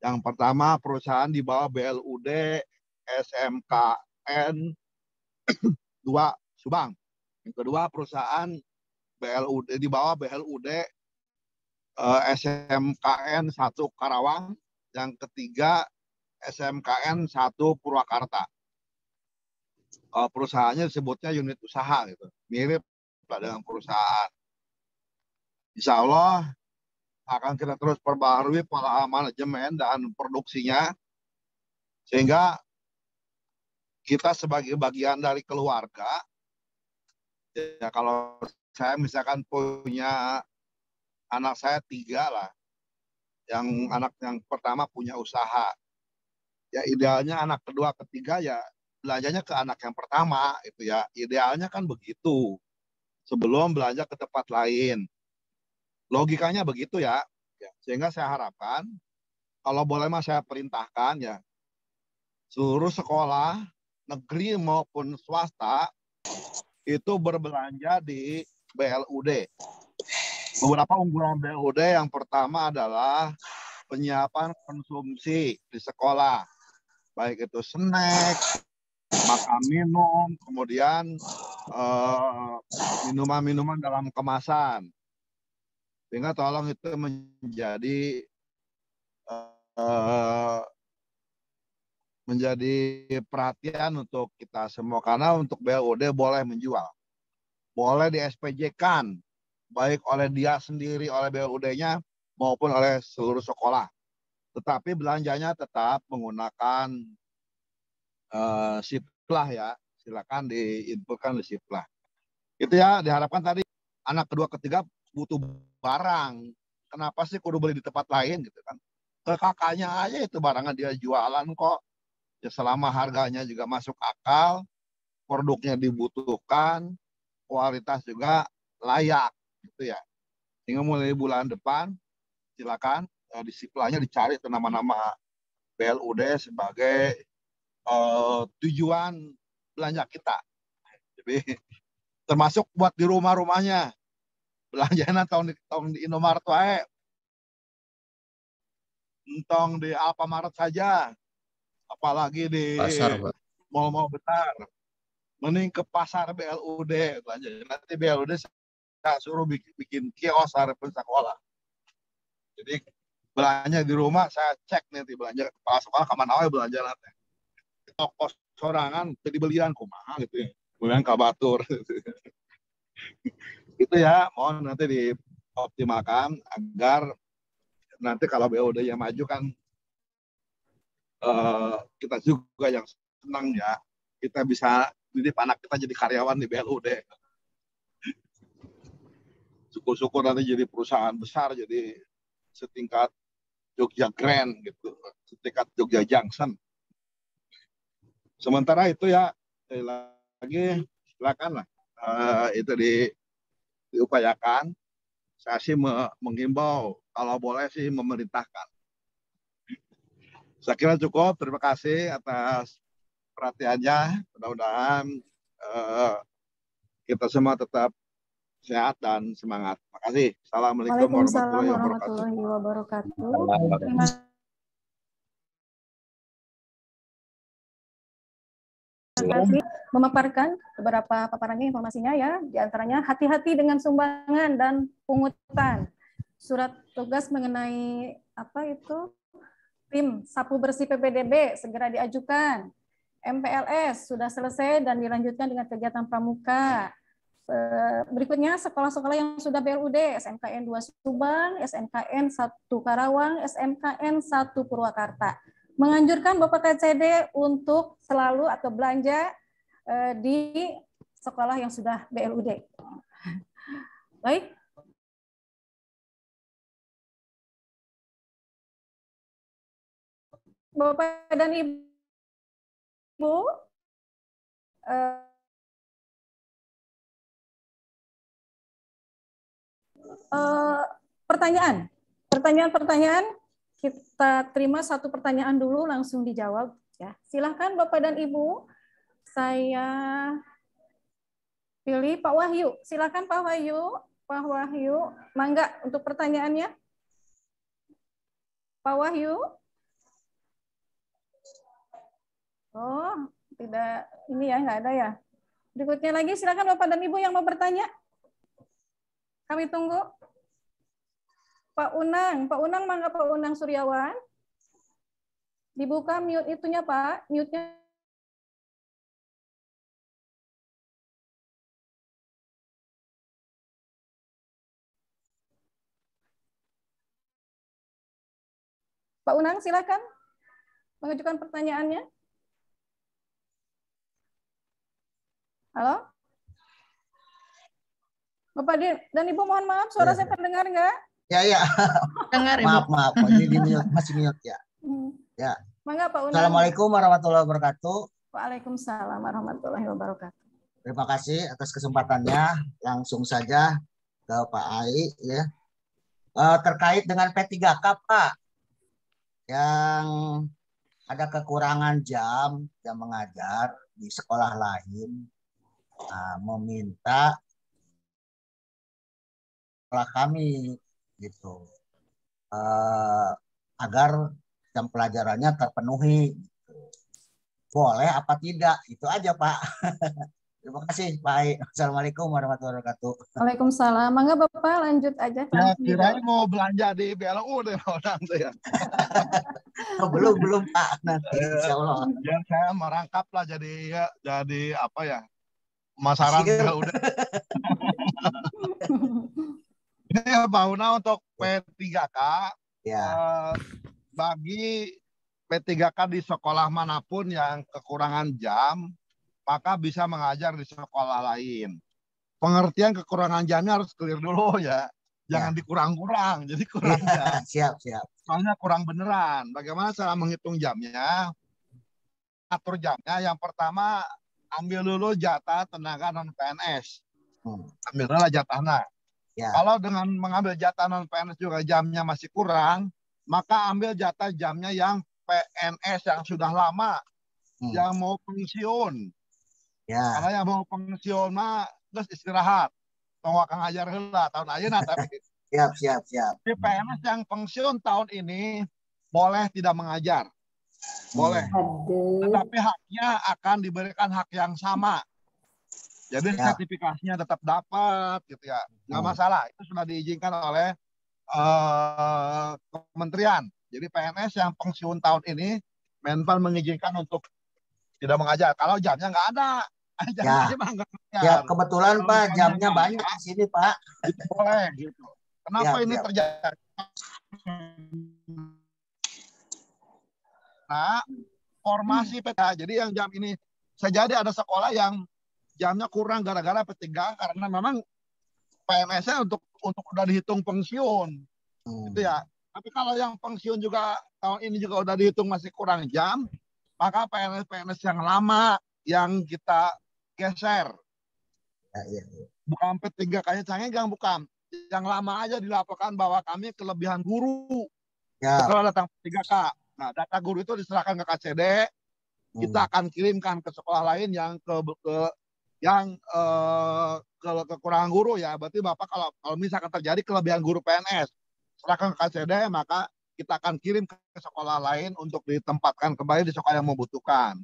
Yang pertama perusahaan di bawah BLUD SMKN 2 Subang. Yang kedua perusahaan BLUD, di bawah BLUD SMKN 1 Karawang, yang ketiga SMKN 1 Purwakarta. Perusahaannya disebutnya unit usaha gitu, mirip dengan perusahaan. Insya Allah akan kita terus perbaharui pola manajemen dan produksinya, sehingga kita sebagai bagian dari keluarga, ya kalau saya misalkan punya anak saya 3 lah, yang anak yang pertama punya usaha, ya idealnya anak kedua ketiga ya belanjanya ke anak yang pertama itu ya, idealnya kan begitu sebelum belanja ke tempat lain, logikanya begitu ya. Sehingga saya harapkan kalau boleh mas saya perintahkan ya, seluruh sekolah negeri maupun swasta itu berbelanja di BLUD. Beberapa unggulan BLUD, yang pertama adalah penyiapan konsumsi di sekolah, baik itu snack, makan minum, kemudian minuman-minuman dalam kemasan. Sehingga tolong itu menjadi perhatian untuk kita semua, karena untuk BLUD boleh menjual, boleh di SPJ-kan, baik oleh dia sendiri, oleh BLUD-nya maupun oleh seluruh sekolah. Tetapi belanjanya tetap menggunakan Siplah ya, silakan diinputkan di Siplah. Itu ya, diharapkan tadi anak kedua ketiga butuh barang, kenapa sih kudu beli di tempat lain gitu kan? Ke kakaknya aja itu barangnya dia jualan kok. Ya selama harganya juga masuk akal, produknya dibutuhkan, kualitas juga layak gitu ya. Sehingga mulai bulan depan silakan di Siplahnya dicari nama-nama BLUD sebagai tujuan belanja kita. Jadi termasuk buat di rumah-rumahnya. Belanjanya tong di Indomaret wae. Tong di Alfamart saja. Apalagi di Pasar, Pak. mal-mal besar. Mending ke pasar BLUD belanja. Nanti BLUD saya suruh bikin kios harapan sekolah. Jadi belanja di rumah saya cek nanti belanja kepala sekolah kemana aja belanja nanti. Toko sorangan jadi belian kumaha gitu ya. Belian kabatur. Itu ya, mohon nanti dioptimalkan agar nanti kalau BLUD yang maju kan kita juga yang senang ya, kita bisa didik anak kita jadi karyawan di BLUD. Syukur-syukur nanti jadi perusahaan besar, jadi setingkat Jogja Grand gitu, setingkat Jogja Junction. Sementara itu ya, lagi silakan lah, itu diupayakan. Saya sih menghimbau, kalau boleh sih memerintahkan. Saya kira cukup. Terima kasih atas perhatiannya. Mudah-mudahan kita semua tetap sehat dan semangat. Terima kasih. Assalamualaikum warahmatullahi wabarakatuh. Memaparkan beberapa paparannya, informasinya ya, diantaranya hati-hati dengan sumbangan dan pungutan. Surat tugas mengenai apa itu tim sapu bersih PPDB segera diajukan. MPLS sudah selesai dan dilanjutkan dengan kegiatan pramuka. Berikutnya sekolah-sekolah yang sudah BLUD, SMKN 2 Subang, SMKN 1 Karawang, SMKN 1 Purwakarta. Menganjurkan Bapak KCD untuk selalu atau belanja di sekolah yang sudah BLUD. Baik. Bapak dan Ibu, pertanyaan, kita terima satu pertanyaan dulu langsung dijawab ya. Silahkan Bapak dan Ibu, saya pilih Pak Wahyu. Silahkan Pak Wahyu, mangga untuk pertanyaannya. Pak Wahyu. Oh, tidak, ini ya, nggak ada ya. Berikutnya lagi, silakan Bapak dan Ibu yang mau bertanya. Kami tunggu. Pak Unang mangga Pak Unang Suryawan. Dibuka mute itunya Pak, mute-nya. Pak Unang silakan mengajukan pertanyaannya. Halo? Bapak dan Ibu mohon maaf, suara saya terdengar nggak? Ya. Dengar, Ibu. Maaf. Ini di mute, masih mute ya. Ya. Mangga Pak Unang. Assalamualaikum warahmatullahi wabarakatuh. Waalaikumsalam warahmatullahi wabarakatuh. Terima kasih atas kesempatannya. Langsung saja ke Pak Ai ya. Terkait dengan P3K Pak, yang ada kekurangan jam mengajar di sekolah lain, meminta sekolah kami gitu agar jam pelajarannya terpenuhi. Gitu. Boleh apa tidak? Itu aja Pak. Terima kasih Pak Ai. Assalamualaikum warahmatullahi wabarakatuh. Waalaikumsalam. Mangga Bapak lanjut aja. Ya kirain mau belanja di BLU deh orang saya. belum Pak, nanti insya Allah. Biar saya merangkap lah jadi apa ya, pemasaran udah. Ini ya Pak Una untuk P3K ya. Bagi P3K di sekolah manapun yang kekurangan jam, maka bisa mengajar di sekolah lain. Pengertian kekurangan jamnya harus clear dulu ya. Jangan dikurang-kurang, jadi kurang jam. Siap. Soalnya kurang beneran. Bagaimana cara menghitung jamnya? Atur jamnya. Yang pertama, ambil dulu jatah tenaga non-PNS. Ambil dulu jatahnya. Ya. Kalau dengan mengambil jatah non-PNS juga jamnya masih kurang, maka ambil jatah jamnya yang PNS yang sudah lama, yang mau pensiun. Ya. Karena yang mau pensiun mah terus istirahat. Tunggu akan ngajar heula tahun ayeuna tapi. Siap. Di PNS yang pensiun tahun ini boleh tidak mengajar. Boleh. Tetapi haknya akan diberikan hak yang sama. Jadi sertifikasinya tetap dapat gitu ya. Nggak masalah. Itu sudah diizinkan oleh kementerian. Jadi PNS yang pensiun tahun ini Menpan mengizinkan untuk tidak mengajar. Kalau jamnya nggak ada. Ya, kebetulan Pak jamnya banyak di sini Pak. Boleh gitu. Kenapa ini terjadi? Nah, formasi PTA. Jadi yang jam ini sejadi ada sekolah yang jamnya kurang gara-gara P3 karena memang PNS-nya untuk udah dihitung pensiun. Gitu ya. Tapi kalau yang pensiun juga tahun ini juga udah dihitung masih kurang jam, maka PNS yang lama yang kita geser. Bukan P3 kayaknya Cangegang, bukan. Yang lama aja dilaporkan bahwa kami kelebihan guru. Setelah datang P3K. Nah, data guru itu diserahkan ke KCD. Kita akan kirimkan ke sekolah lain yang kekurangan guru ya. Berarti Bapak kalau misalkan terjadi kelebihan guru PNS, serahkan ke KCD, maka kita akan kirim ke sekolah lain untuk ditempatkan kembali di sekolah yang membutuhkan.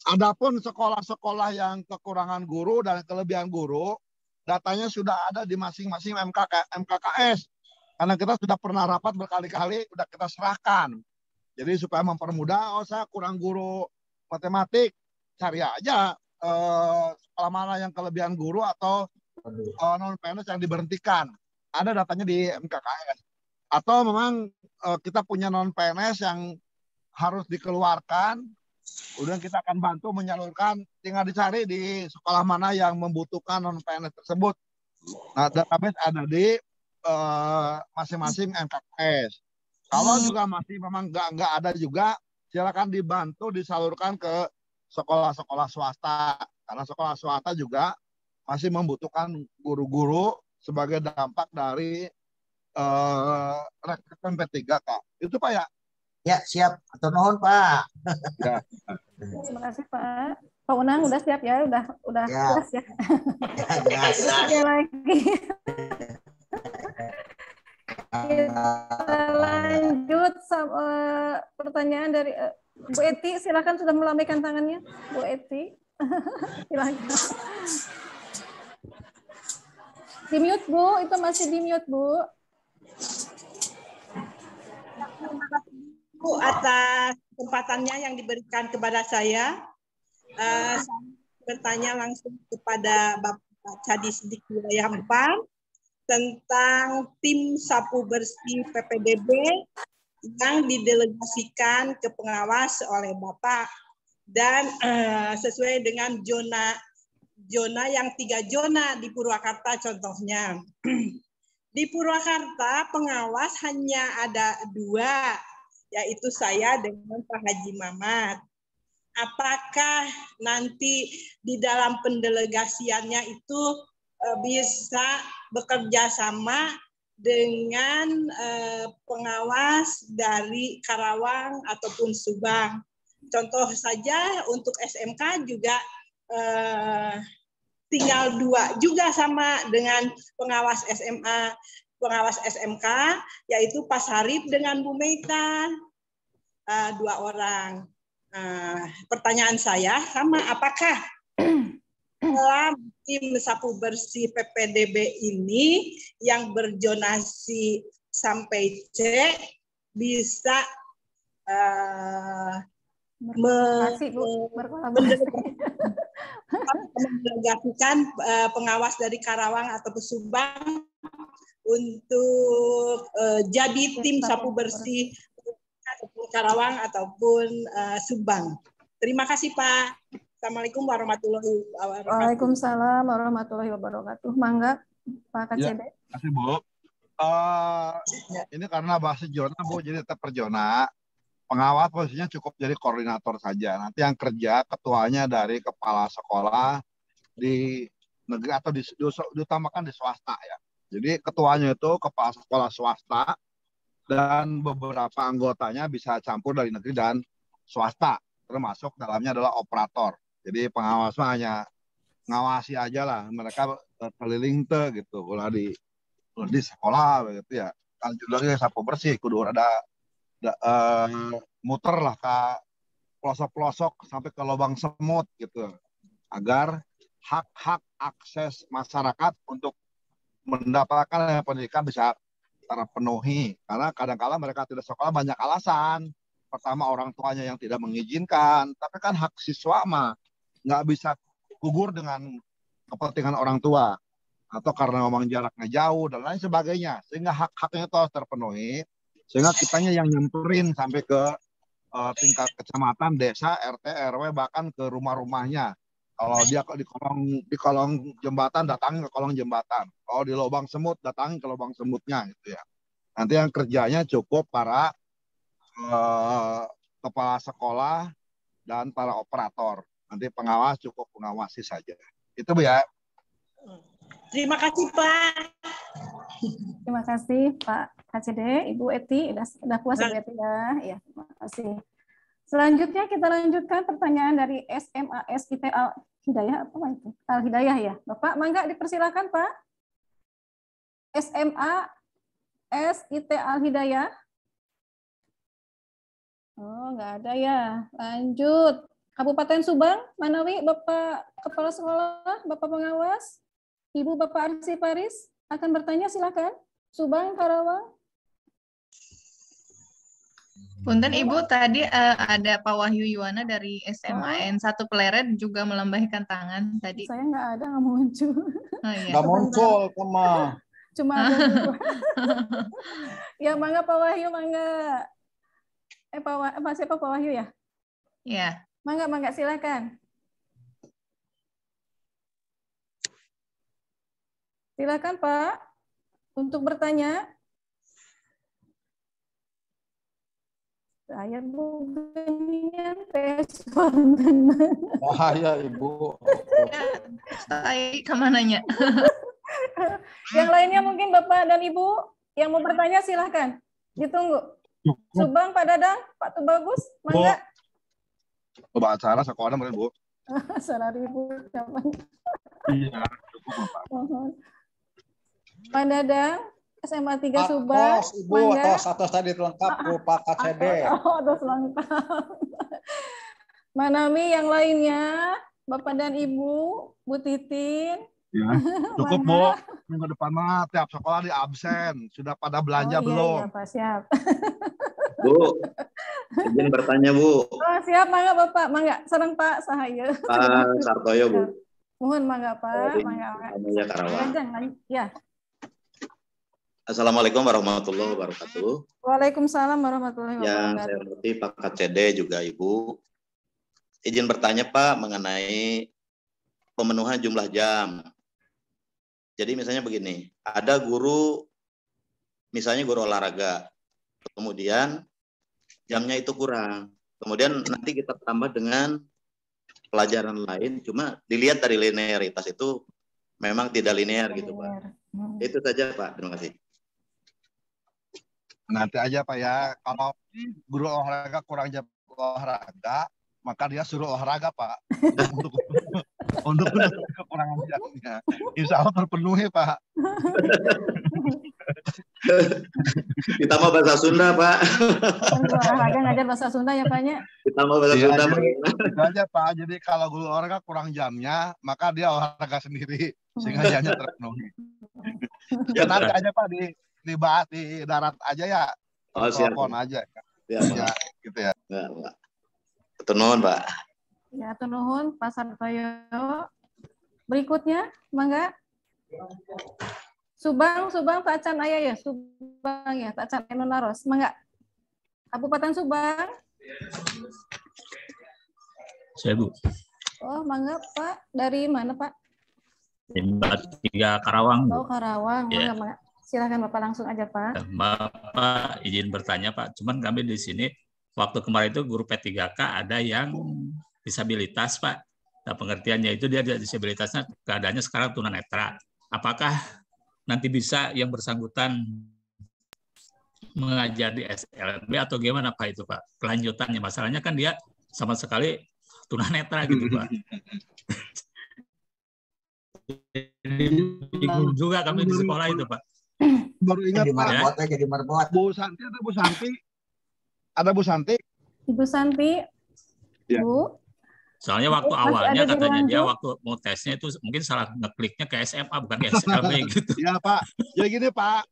Adapun sekolah-sekolah yang kekurangan guru dan kelebihan guru, datanya sudah ada di masing-masing MKKS. Karena kita sudah pernah rapat berkali-kali, sudah kita serahkan. Jadi supaya mempermudah, saya kurang guru matematik, cari aja sekolah mana yang kelebihan guru atau non-PNS yang diberhentikan. Ada datanya di MKKS. Atau memang kita punya non-PNS yang harus dikeluarkan, kemudian kita akan bantu menyalurkan, tinggal dicari di sekolah mana yang membutuhkan non-PNS tersebut. Nah, database ada di masing-masing MKKS. Kalau juga masih memang nggak ada juga, silakan dibantu disalurkan ke sekolah-sekolah swasta. Karena sekolah swasta juga masih membutuhkan guru-guru sebagai dampak dari rekrutmen P3K. Itu Pak ya? Ya, siap. Atur nuhun Pak. Terima kasih Pak. Pak Unang udah siap ya? Udah jelas ya? Jelas. Sekali lagi. Kita lanjut sama pertanyaan dari Bu Eti. Silakan, sudah melambaikan tangannya, Bu Eti. Silakan. Di mute, Bu. Itu masih di mute, Bu. Terima kasih Bu atas kesempatannya yang diberikan kepada saya. Saya bertanya langsung kepada Bapak Kadis Dikti Wilayah 4 tentang tim sapu bersih PPDB yang didelegasikan ke pengawas oleh Bapak dan sesuai dengan zona yang 3 zona di Purwakarta contohnya. Di Purwakarta pengawas hanya ada 2, yaitu saya dengan Pak Haji Mamat. Apakah nanti di dalam pendelegasiannya itu bisa bekerja sama dengan pengawas dari Karawang ataupun Subang? Contoh saja untuk SMK juga tinggal 2 juga sama dengan pengawas SMA, pengawas SMK, yaitu Pak Sarip dengan Bu Meita, 2 orang. Pertanyaan saya sama, apakah dalam tim sapu bersih PPDB ini yang berjonasi sampai C bisa mendelegasikan pengawas dari Karawang atau Subang untuk jadi tim sapu bersih Karawang ataupun Subang. Terima kasih Pak. Assalamualaikum warahmatullahi wabarakatuh. Waalaikumsalam warahmatullahi wabarakatuh. Mangga Pak KCD. Ya, terima kasih Bu. Ini karena bahasa zona Bu, jadi tetap per zona. Pengawas posisinya cukup jadi koordinator saja. Nanti yang kerja ketuanya dari kepala sekolah di negeri atau diutamakan di swasta ya. Jadi ketuanya itu kepala sekolah swasta dan beberapa anggotanya bisa campur dari negeri dan swasta. Termasuk dalamnya adalah operator. Jadi pengawas hanya ngawasi aja lah. Mereka keliling gitu. Kalau di sekolah begitu ya. Kan juga sapu bersih kudu ada muter lah ke pelosok-pelosok sampai ke lubang semut gitu agar hak-hak akses masyarakat untuk mendapatkan pendidikan bisa terpenuhi karena kadang-kala mereka tidak sekolah banyak alasan. Pertama orang tuanya yang tidak mengizinkan, tapi kan hak siswa mah nggak bisa gugur dengan kepentingan orang tua atau karena memang jaraknya jauh dan lain sebagainya sehingga hak-haknya itu harus terpenuhi. Sehingga kitanya yang nyamperin sampai ke tingkat kecamatan, desa, RT, RW, bahkan ke rumah-rumahnya. Kalau dia di kolong jembatan, datang ke kolong jembatan. Kalau di lubang semut, datang ke lubang semutnya gitu ya. Nanti yang kerjanya cukup para kepala sekolah dan para operator. Nanti pengawas cukup mengawasi saja. Itu Bu ya. Terima kasih Pak. Terima kasih Pak KCD, Ibu Eti, sudah puas Ibu Eti ya. Ya, terima kasih. Selanjutnya kita lanjutkan pertanyaan dari SMAS IT Al Hidayah apa itu? Al Hidayah ya, Bapak. Mangga dipersilakan Pak. SMAS IT Al Hidayah. Oh, nggak ada ya. Lanjut. Kabupaten Subang, Manawi, Bapak Kepala Sekolah, Bapak Pengawas, Ibu Bapak Arsiparis akan bertanya, silakan. Subang, Karawang. Punten Ibu, tadi ada Pak Wahyu Yuwana dari SMAN 1 Pleret juga melambaikan tangan tadi. Saya nggak ada, nggak muncul. Oh, iya. Nggak muncul, Kema. Cuma ada dua. Ya, mangga Pak Wahyu, mangga. Siapa Pak Wahyu ya? Iya. Mangga, silakan. Silakan Pak untuk bertanya. Saya bukannya respon. Bahaya Ibu. Saya kemananya? Yang lainnya mungkin Bapak dan Ibu yang mau bertanya silakan. Ditunggu. Subang, Pak Dadang, Pak Tubagus, mangga. Coba acara sekolah mungkin Bu. Salah Ibu. Iya, cukup Bapak. Pak Dadang, SMA 3 Subang. Ibu, atas tadi lengkap Pak KCD. Atas lengkap. Manami yang lainnya, Bapak dan Ibu, Bu Titin, Ya, cukup Bu. Minggu depan mah tiap sekolah di absen. Sudah pada belanja belum? Iya Pak, siap. Bu, izin bertanya Bu. Oh siap, mangga Bapak, mangga. Sareng Pak Sahaya. Pak Sartoyo Bu. Mohon mangga Pak, mangga. Namanya Karawang. Ya. Assalamualaikum warahmatullahi wabarakatuh. Waalaikumsalam warahmatullahi Yang wabarakatuh. saya hormati Pak KCD juga Ibu. Izin bertanya Pak mengenai pemenuhan jumlah jam. Jadi misalnya begini, ada guru, misalnya guru olahraga, kemudian jamnya itu kurang. Kemudian nanti kita tambah dengan pelajaran lain, cuma dilihat dari linearitas itu memang tidak linear gitu Pak. Itu saja Pak, terima kasih. Nanti aja Pak ya, kalau guru olahraga kurang jam olahraga, maka dia suruh olahraga Pak. untuk kekurangan jamnya. Insya Allah terpenuhi Pak. Ditambah bahasa Sunda Pak. Olahraga ngajar bahasa Sunda ya Paknya. Ditambah bahasa Iya, Sunda jadi, Pak. itu aja Pak. Jadi kalau guru olahraga kurang jamnya, maka dia olahraga sendiri sehingga jamnya terpenuhi. Ya, nanti aja Pak dibahas di darat aja ya. Oh, siap. Telepon aja. Ya, Ya, gitu ya. ya Pak. Ketenuan Pak. Ya, atur nuhun Pak Sartoyo. Berikutnya, mangga. Subang Pak Acan aya ya, Subang ya, Pak Acan Enonaros, mangga. Kabupaten Subang. Saya Bu. Oh, mangga Pak. Dari mana Pak? Tiga Karawang Bu. Oh, Karawang. Ya. Mangga. Silakan Bapak langsung aja Pak. Bapak izin bertanya Pak, cuman kami di sini waktu kemarin itu guru P3K ada yang disabilitas Pak. Nah, pengertiannya itu dia disabilitasnya keadaannya sekarang tunanetra. Apakah nanti bisa yang bersangkutan mengajar di SLB atau gimana Pak itu Pak? Kelanjutannya masalahnya kan dia sama sekali tunanetra gitu Pak. Bingung juga kami di sekolah itu Pak. Baru ingat Pak. Jadi marbot. Bu Santi ada Bu Santi. Ada Bu Santi. Ibu Santi. Ya. Bu. Soalnya waktu Masih awalnya ada di katanya ruang dia grup? waktu mau tesnya itu mungkin salah ngekliknya ke SMA bukan ke SLB gitu. Ya Pak. Jadi gini Pak.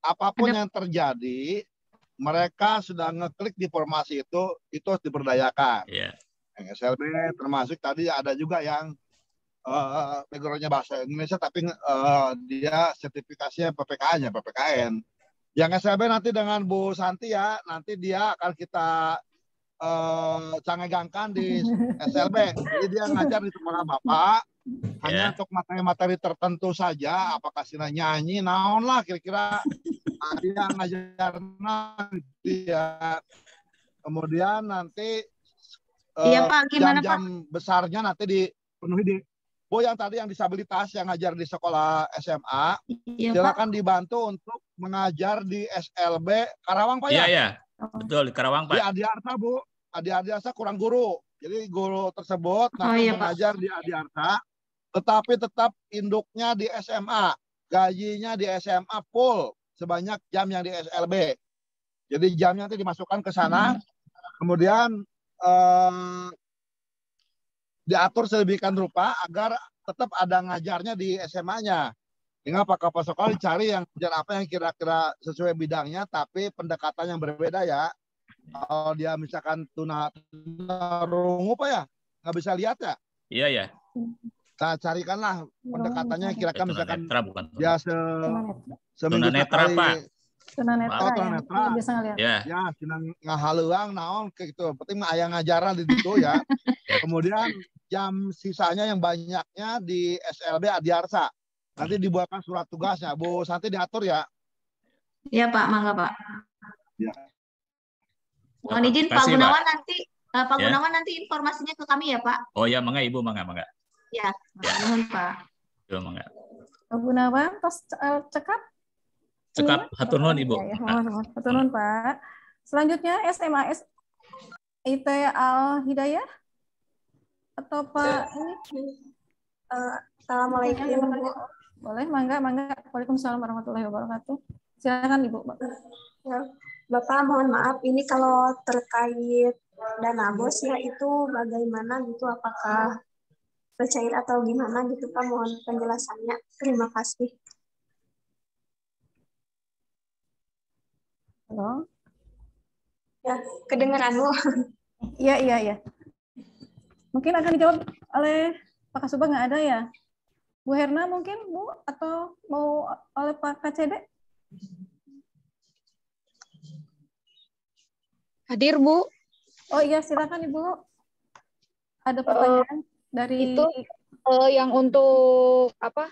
Apapun yang terjadi, mereka sudah ngeklik di formasi itu harus diberdayakan. Iya. Yang SLB termasuk tadi ada juga yang background-nya bahasa Indonesia tapi dia sertifikasinya PPKN. Yang SLB nanti dengan Bu Santi ya, nanti dia akan kita canggahkan di SLB. Jadi dia ngajar di sekolah Bapak hanya untuk materi-materi tertentu saja, apakah sih nyanyi, naon lah kira-kira dia ngajarnya dia. Kemudian nanti jam-jam besarnya nanti dipenuhi di Bu yang tadi yang disabilitas yang ngajar di sekolah SMA, silakan dibantu untuk mengajar di SLB Karawang Pak ya? Iya, betul di Karawang Pak. Di Adiarsa Bu, Adiarsa kurang guru. Jadi guru tersebut nanti mengajar di Adiarsa, tetapi tetap induknya di SMA, gajinya di SMA full sebanyak jam yang di SLB. Jadi jamnya nanti dimasukkan ke sana, kemudian diatur sedemikian rupa agar tetap ada ngajarnya di SMA-nya. Sehingga Pak Kepala Sekolah dicari yang ngajar apa yang kira-kira sesuai bidangnya, tapi pendekatan yang berbeda ya. Kalau dia misalkan tunarungu Pak ya, nggak bisa lihat ya? Iya ya. Nah, carikanlah pendekatannya kira-kira misalkan dia tunanetra Pak. Tunanetra bisa ngelihat. Ya, sinang ngahaluang naon kayak gitu. Penting aya ngajaran di situ ya. Kemudian jam sisanya yang banyaknya di SLB Adiarsa. Nanti dibuatkan surat tugasnya. Bu Santi diatur ya. Iya Pak, mangga Pak. Ya. Mohon izin Pak Gunawan nanti Gunawan nanti informasinya ke kami ya Pak. Oh ya, mangga Ibu, mangga. Ya, mohon Pak. Ya, mangga. Pak Gunawan, tos cekap. Cekap, hatur nuhun Ibu. Ya, mohon hatur nuhun Pak. Selanjutnya SMA IT Al Hidayah atau Pak ini? Assalamualaikum Bu. Boleh, mangga. Waalaikumsalam warahmatullahi wabarakatuh. Silakan Ibu. Ya, Bapak mohon maaf, ini kalau terkait dana BOS ya itu bagaimana gitu, apakah bercair atau gimana gitu Pak, mohon penjelasannya. Terima kasih. Halo. Ya, kedengeran Bu. Iya. Mungkin akan dijawab oleh Pak Kasubag, nggak ada ya? Bu Herna mungkin, Bu? Atau mau oleh Pak KCD? Hadir, Bu. Oh iya, silakan Ibu. Ada pertanyaan dari... Itu yang untuk apa?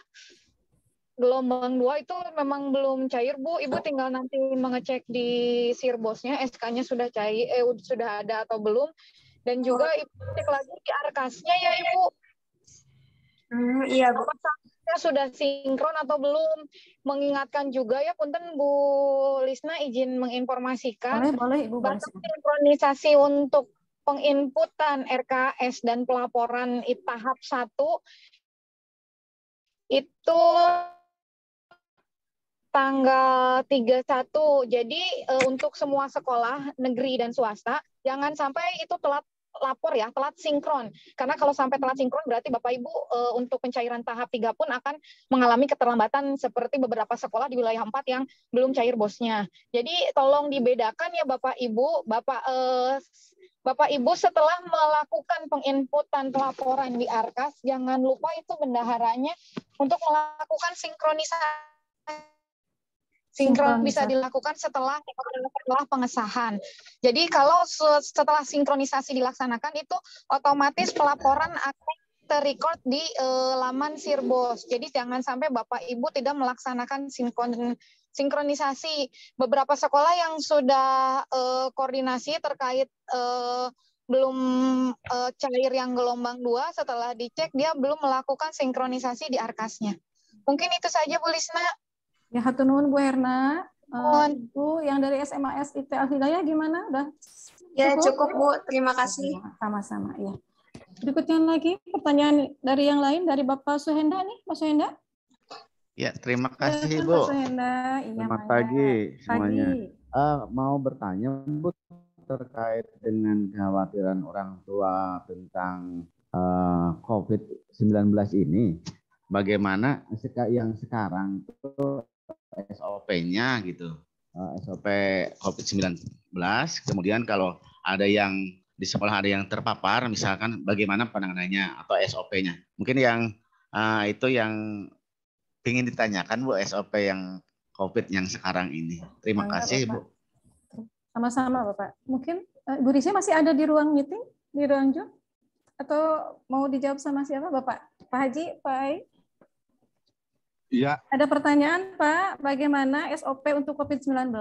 Gelombang 2 itu memang belum cair, Bu. Ibu tinggal nanti mengecek di Sirbosnya, SK-nya sudah cair, sudah ada atau belum. Dan juga Ibu cek lagi di Arkasnya ya, Ibu. Iya, Bu. Sudah sinkron atau belum. Mengingatkan juga ya, punten Bu Lisna izin menginformasikan. Boleh, Ibu. Batas sinkronisasi untuk penginputan RKS dan pelaporan tahap 1 itu tanggal 31. Jadi untuk semua sekolah negeri dan swasta jangan sampai itu telat lapor ya, telat sinkron. Karena kalau sampai telat sinkron berarti Bapak Ibu untuk pencairan tahap 3 pun akan mengalami keterlambatan seperti beberapa sekolah di wilayah 4 yang belum cair bosnya. Jadi tolong dibedakan ya Bapak Ibu, Bapak Ibu setelah melakukan penginputan pelaporan di Arkas, jangan lupa itu bendaharanya untuk melakukan sinkronisasi. Sinkron bisa dilakukan setelah pengesahan. Jadi kalau setelah sinkronisasi dilaksanakan itu otomatis pelaporan akan terrecord di laman Sirbos. Jadi jangan sampai Bapak Ibu tidak melaksanakan sinkronisasi. Beberapa sekolah yang sudah koordinasi terkait belum cair yang gelombang 2, setelah dicek dia belum melakukan sinkronisasi di Arkasnya. Mungkin itu saja Bu Lisna. Ya, hatur nuhun Bu Herna. Bu yang dari SMAS IT Al-Hidayah gimana? Udah Ya, cukup Bu. Terima kasih. Sama-sama, ya. Berikutnya lagi pertanyaan dari yang lain, dari Bapak Suhenda nih, Pak Suhenda. Ya, terima kasih Pak Bu. Suhenda. Iya, Selamat pagi semuanya. Mau bertanya Bu terkait dengan kekhawatiran orang tua tentang COVID-19 ini. Bagaimana yang sekarang itu SOP-nya gitu, SOP COVID-19. Kemudian kalau ada yang di sekolah ada yang terpapar, misalkan bagaimana penanganannya atau SOP-nya. Mungkin yang itu yang ingin ditanyakan Bu, SOP yang COVID yang sekarang ini. Terima kasih Bu. Sama-sama Bapak. Mungkin Bu Risya masih ada di ruang meeting, di ruang Zoom? Atau mau dijawab sama siapa Bapak? Pak Haji, Pak Ai? Iya. Ada pertanyaan Pak, bagaimana SOP untuk COVID-19?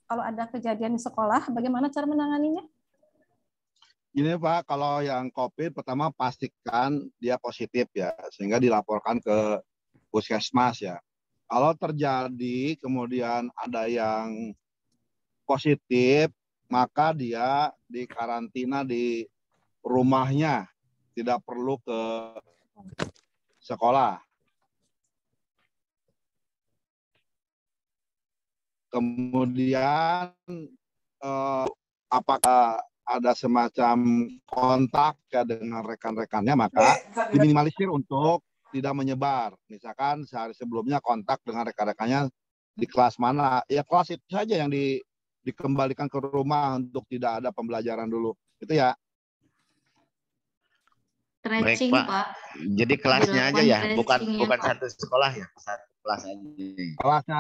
Kalau ada kejadian di sekolah, bagaimana cara menanganinya? Ini Pak, kalau yang COVID pertama pastikan dia positif ya, sehingga dilaporkan ke puskesmas ya. Kalau terjadi kemudian ada yang positif, maka dia dikarantina di rumahnya, tidak perlu ke sekolah. Kemudian apakah ada semacam kontak ya dengan rekan-rekannya, maka diminimalisir untuk tidak menyebar. Misalkan sehari sebelumnya kontak dengan rekan-rekannya di kelas mana, ya kelas itu saja yang dikembalikan ke rumah untuk tidak ada pembelajaran dulu. Itu ya. Tracing, Baik, Pak. Jadi kelasnya aja ya, bukan Pak. satu sekolah ya, satu kelas aja. Kelasnya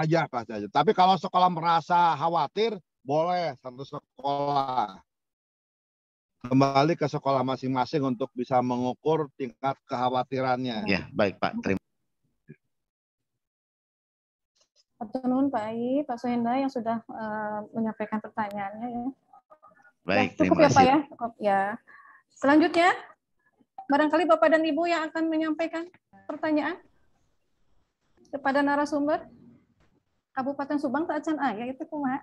aja. Tapi kalau sekolah merasa khawatir, boleh satu sekolah. Kembali ke sekolah masing-masing untuk bisa mengukur tingkat kekhawatirannya. Ya, baik Pak. Terima kasih. Hatur nuhun Pak Ai, Pak Suhenda yang sudah menyampaikan pertanyaannya ya. Baik, cukup ya Pak ya. Cukup ya. Selanjutnya, barangkali Bapak dan Ibu yang akan menyampaikan pertanyaan kepada narasumber. Kabupaten Subang tak acan aya itu kumaha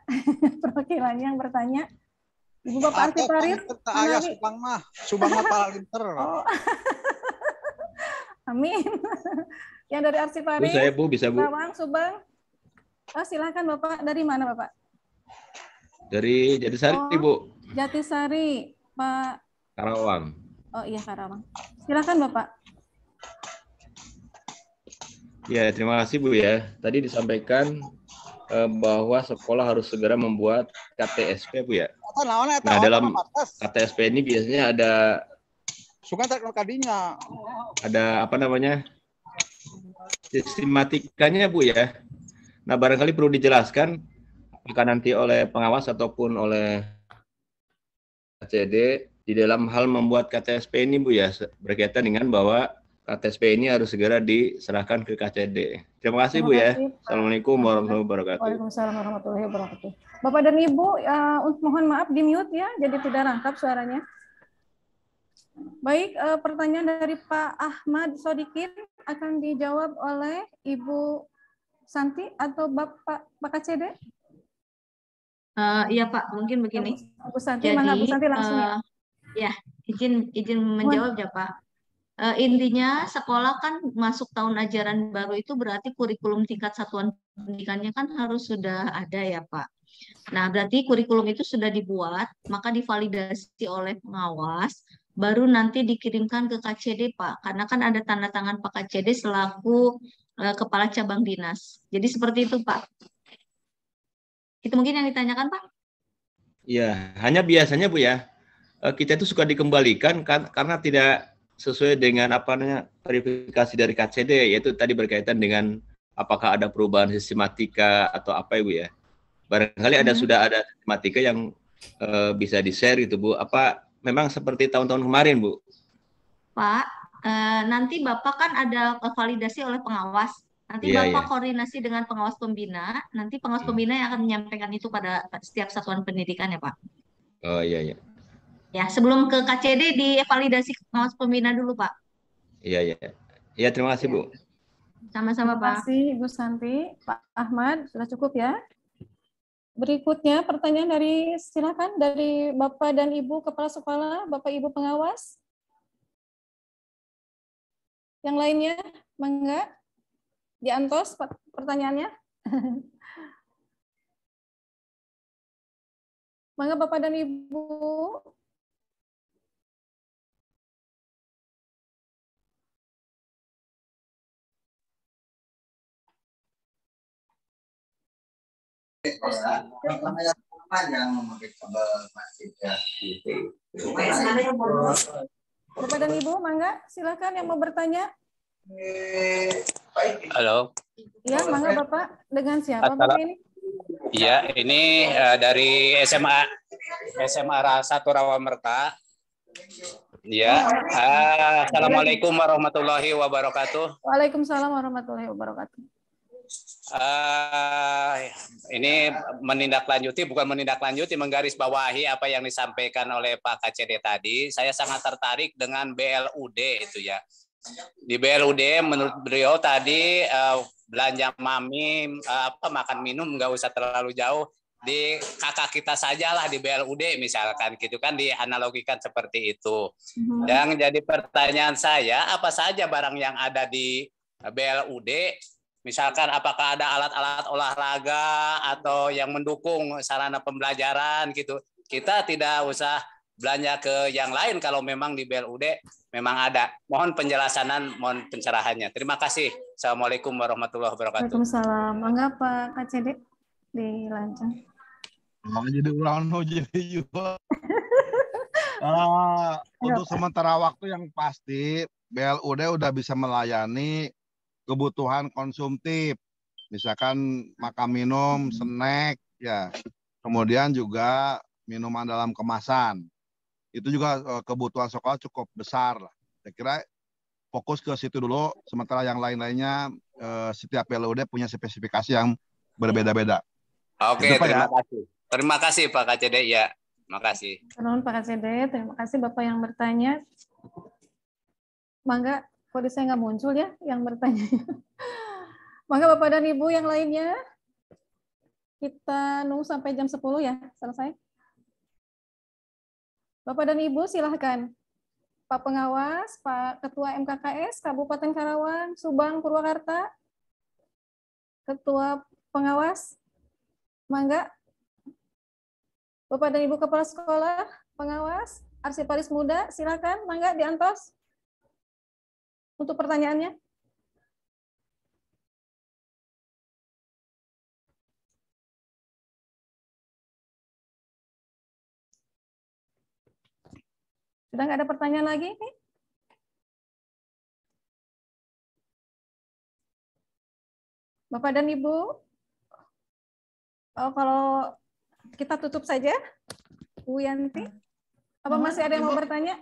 perwakilannya yang bertanya. Ibu Bapak Arti Parir. Ayah Subang mah palinter. Oh. Amin. Yang dari Arti Parir. Bu, saya Bu, bisa Bu. Rawang, Subang. Oh, silakan Bapak. Dari mana Bapak? Dari Jatisari Bu. Jatisari, Pak. Karawang. Oh iya Karawang. Silakan Bapak. Ya, terima kasih Bu ya. Tadi disampaikan bahwa sekolah harus segera membuat KTSP Bu ya. Nah, dalam KTSP ini biasanya ada apa namanya? Sistematikanya Bu ya. Nah, barangkali perlu dijelaskan apakah nanti oleh pengawas ataupun oleh KCD di dalam hal membuat KTSP ini Bu ya, berkaitan dengan bahwa KTSP ini harus segera diserahkan ke KCD. Terima kasih Bu ya. Assalamualaikum warahmatullahi wabarakatuh. Waalaikumsalam warahmatullahi wabarakatuh. Bapak dan Ibu, mohon maaf di mute ya, jadi tidak rangkap suaranya. Baik, pertanyaan dari Pak Ahmad Sodikin akan dijawab oleh Ibu Santi atau Bapak KCD? Iya Pak, mungkin begini. Bu Santi, Jadi, mana Bu Santi langsung ya? Ya, izin menjawab ya Pak. Intinya sekolah kan masuk tahun ajaran baru itu berarti kurikulum tingkat satuan pendidikannya kan harus sudah ada ya Pak. Nah, berarti kurikulum itu sudah dibuat, maka divalidasi oleh pengawas, baru nanti dikirimkan ke KCD Pak. Karena kan ada tanda tangan Pak KCD selaku Kepala Cabang Dinas. Jadi seperti itu Pak. Itu mungkin yang ditanyakan Pak? Ya, hanya biasanya Bu ya, kita itu suka dikembalikan karena tidak sesuai dengan apa namanya verifikasi dari KCD, yaitu tadi berkaitan dengan apakah ada perubahan sistematika atau apa Ibu ya. Barangkali sudah ada sistematika yang bisa di-share gitu Bu. Apa memang seperti tahun-tahun kemarin Bu? Pak, nanti Bapak kan ada validasi oleh pengawas. Nanti Bapak koordinasi dengan pengawas pembina, nanti pengawas pembina yang akan menyampaikan itu pada setiap satuan pendidikan ya Pak. Oh iya. Ya, sebelum ke KCD dievalidasi pengawas pembina dulu, Pak. Iya. Ya, terima kasih, Bu. Sama-sama, Pak. Terima kasih, Ibu Santi. Pak Ahmad, sudah cukup ya? Berikutnya, pertanyaan silakan dari Bapak dan Ibu Kepala Sekolah, Bapak Ibu Pengawas. Yang lainnya, mangga. Diantos pertanyaannya. Mangga Bapak dan Ibu. Bapak dan Ibu, mangga, silakan yang mau bertanya. Halo. Ya, mangga Bapak. Dengan siapa Bapak ini? Iya, ini dari SMA Satu Rawamerta. Ya, Assalamualaikum warahmatullahi wabarakatuh. Waalaikumsalam warahmatullahi wabarakatuh. Ini bukan menindaklanjuti, menggarisbawahi apa yang disampaikan oleh Pak KCD tadi. Saya sangat tertarik dengan BLUD itu ya. Di BLUD menurut beliau tadi belanja mami makan minum nggak usah terlalu jauh, di kakak kita sajalah di BLUD misalkan gitu kan, dianalogikan seperti itu. Yang jadi pertanyaan saya, apa saja barang yang ada di BLUD, misalkan apakah ada alat-alat olahraga atau yang mendukung sarana pembelajaran gitu. Kita tidak usah belanja ke yang lain kalau memang di BLUD memang ada. Mohon penjelasan, mohon pencerahannya. Terima kasih. Assalamualaikum warahmatullahi wabarakatuh. Waalaikumsalam. Mangga Pak KCD dilanjutkan. Mau jadi ulang jadi juga. Untuk sementara waktu yang pasti BLUD udah bisa melayani kebutuhan konsumtif, misalkan makan minum, snack, ya, kemudian juga minuman dalam kemasan. Itu juga kebutuhan sekolah cukup besar lah. Saya kira fokus ke situ dulu, sementara yang lain-lainnya setiap BLUD punya spesifikasi yang berbeda-beda. Oke, terima kasih. Terima kasih Pak KCD ya. Terima kasih. Pak KCD, terima kasih Bapak yang bertanya. Mangga, kode saya nggak muncul ya yang bertanya. Mangga Bapak dan Ibu yang lainnya. Kita nunggu sampai jam 10 ya, selesai. Bapak dan Ibu silahkan. Pak Pengawas, Pak Ketua MKKS, Kabupaten Karawang, Subang, Purwakarta. Ketua Pengawas, mangga. Bapak dan Ibu Kepala Sekolah, Pengawas, Arsiparis Muda, silakan, mangga diantos. Untuk pertanyaannya. Sudah nggak ada pertanyaan lagi? Bapak dan Ibu, kalau kita tutup saja, Bu Yanti. Apa masih ada yang mau bertanya?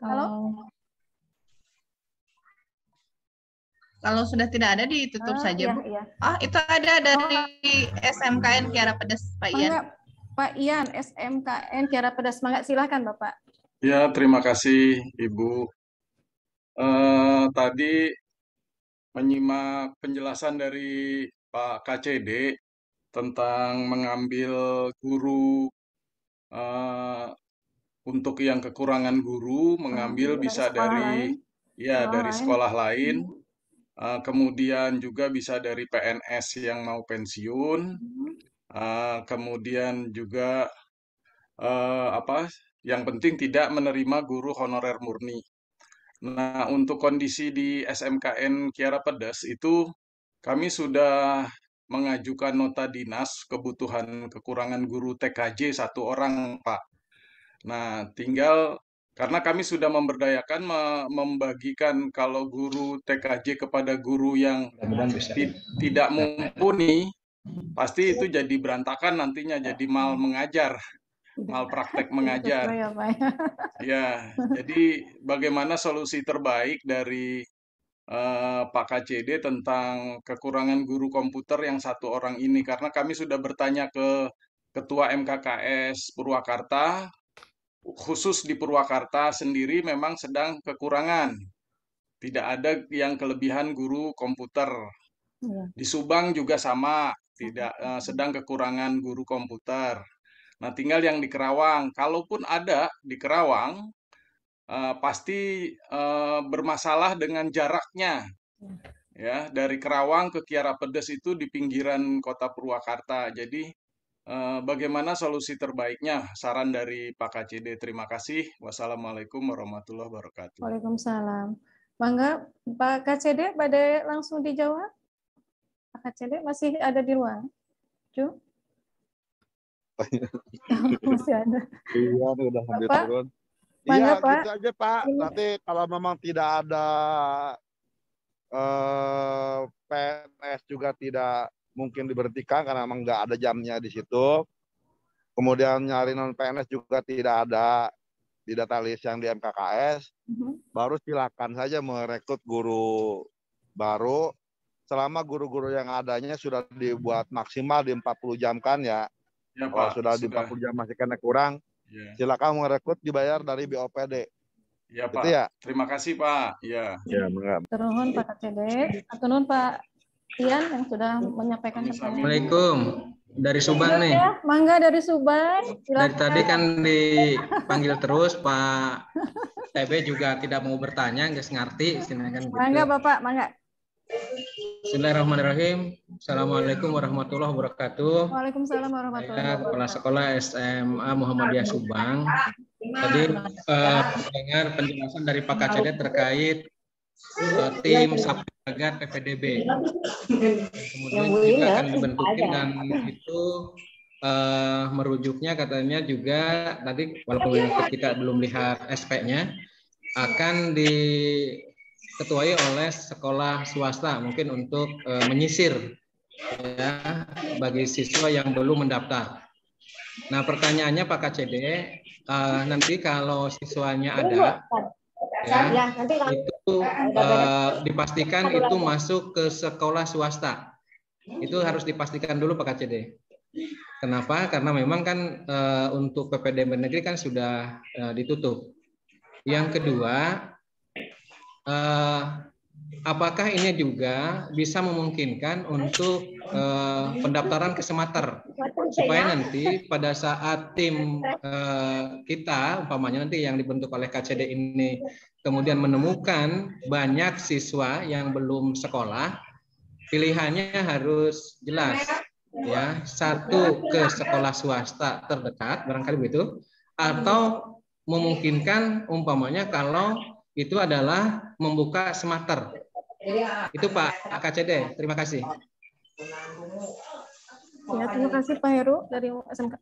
Halo? Kalau sudah tidak ada, ditutup saja, iya, Bu. iya. Oh, itu ada dari SMKN Kiara Pedas, Pak Ian. Mangga, Pak Ian, SMKN Kiara Pedas. Mangga, silakan Bapak. Ya, terima kasih Ibu. Tadi menyimak penjelasan dari Pak KCD tentang mengambil guru untuk yang kekurangan guru, mengambil bisa dari sekolah lain. Kemudian juga bisa dari PNS yang mau pensiun, kemudian juga yang penting tidak menerima guru honorer murni. Nah, untuk kondisi di SMKN Kiara Pedas itu kami sudah mengajukan nota dinas kebutuhan kekurangan guru TKJ 1 orang, Pak. Nah, tinggal karena kami sudah memberdayakan membagikan kalau guru TKJ kepada guru yang tidak mumpuni, pasti itu jadi berantakan nantinya, jadi mal praktek mengajar. Ya, jadi bagaimana solusi terbaik dari Pak KCD tentang kekurangan guru komputer yang 1 orang ini, karena kami sudah bertanya ke Ketua MKKS Purwakarta, khusus di Purwakarta sendiri memang sedang kekurangan. Tidak ada yang kelebihan guru komputer. Di Subang juga sama, tidak sedang kekurangan guru komputer. Nah, tinggal yang di Kerawang. Kalaupun ada di Kerawang, pasti bermasalah dengan jaraknya. Ya, dari Kerawang ke Kiara Pedas itu di pinggiran kota Purwakarta. Jadi bagaimana solusi terbaiknya? Saran dari Pak KCD. Terima kasih. Wassalamualaikum warahmatullahi wabarakatuh. Waalaikumsalam. Mangga, Pak KCD, pada langsung dijawab. Pak KCD masih ada di ruang. Ju? Masih ada. Iya, udah hampir Pak? turun. Mangga, Iya, Pak. gitu aja Pak. Nanti kalau memang tidak ada PNS juga tidak mungkin diberhentikan karena memang nggak ada jamnya di situ. Kemudian nyari non PNS juga tidak ada di data list yang di MKKS. Baru silakan saja merekrut guru baru selama guru-guru yang adanya sudah dibuat maksimal di 40 jam kan ya. Ya, Kalau Pak, sudah di 40 jam masih kena kurang, silakan merekrut dibayar dari BOPD. Ya, Gitu Pak. ya? Terima kasih, Pak. Ya. Ya, benar. Turun Pak KCD. Turun Pak Ian yang sudah menyampaikan pertanyaan. Assalamualaikum. Dari Subang nih. Ya, Mangga dari Subang. Silakan. Dari tadi kan dipanggil terus Pak TB juga tidak mau bertanya, nggak ngerti. Gitu. Mangga Bapak, mangga. Bismillahirrahmanirrahim. Assalamualaikum warahmatullahi wabarakatuh. Waalaikumsalam warahmatullahi Saya wabarakatuh. Kepala Sekolah SMA Muhammadiyah Subang. Tadi mendengar penjelasan dari Pak KCD terkait tim sapu jagat PPDB. Kemudian juga akan dibentukin dan itu merujuknya katanya juga tadi walaupun kita belum lihat SP-nya akan diketuai oleh sekolah swasta mungkin untuk menyisir ya bagi siswa yang belum mendaftar. Nah, pertanyaannya Pak KCD, nanti kalau siswanya ada ya, itu dipastikan itu masuk ke sekolah swasta. Itu harus dipastikan dulu Pak KCD. Kenapa? Karena memang kan untuk PPDB negeri kan sudah ditutup. Yang kedua, apakah ini juga bisa memungkinkan untuk pendaftaran ke Semater supaya nanti pada saat tim kita umpamanya nanti yang dibentuk oleh KCD ini kemudian menemukan banyak siswa yang belum sekolah, pilihannya harus jelas ya, satu ke sekolah swasta terdekat barangkali begitu, atau memungkinkan umpamanya kalau itu adalah membuka Semater. Itu Pak KCD. Terima kasih. Ya, terima kasih Pak Heru dari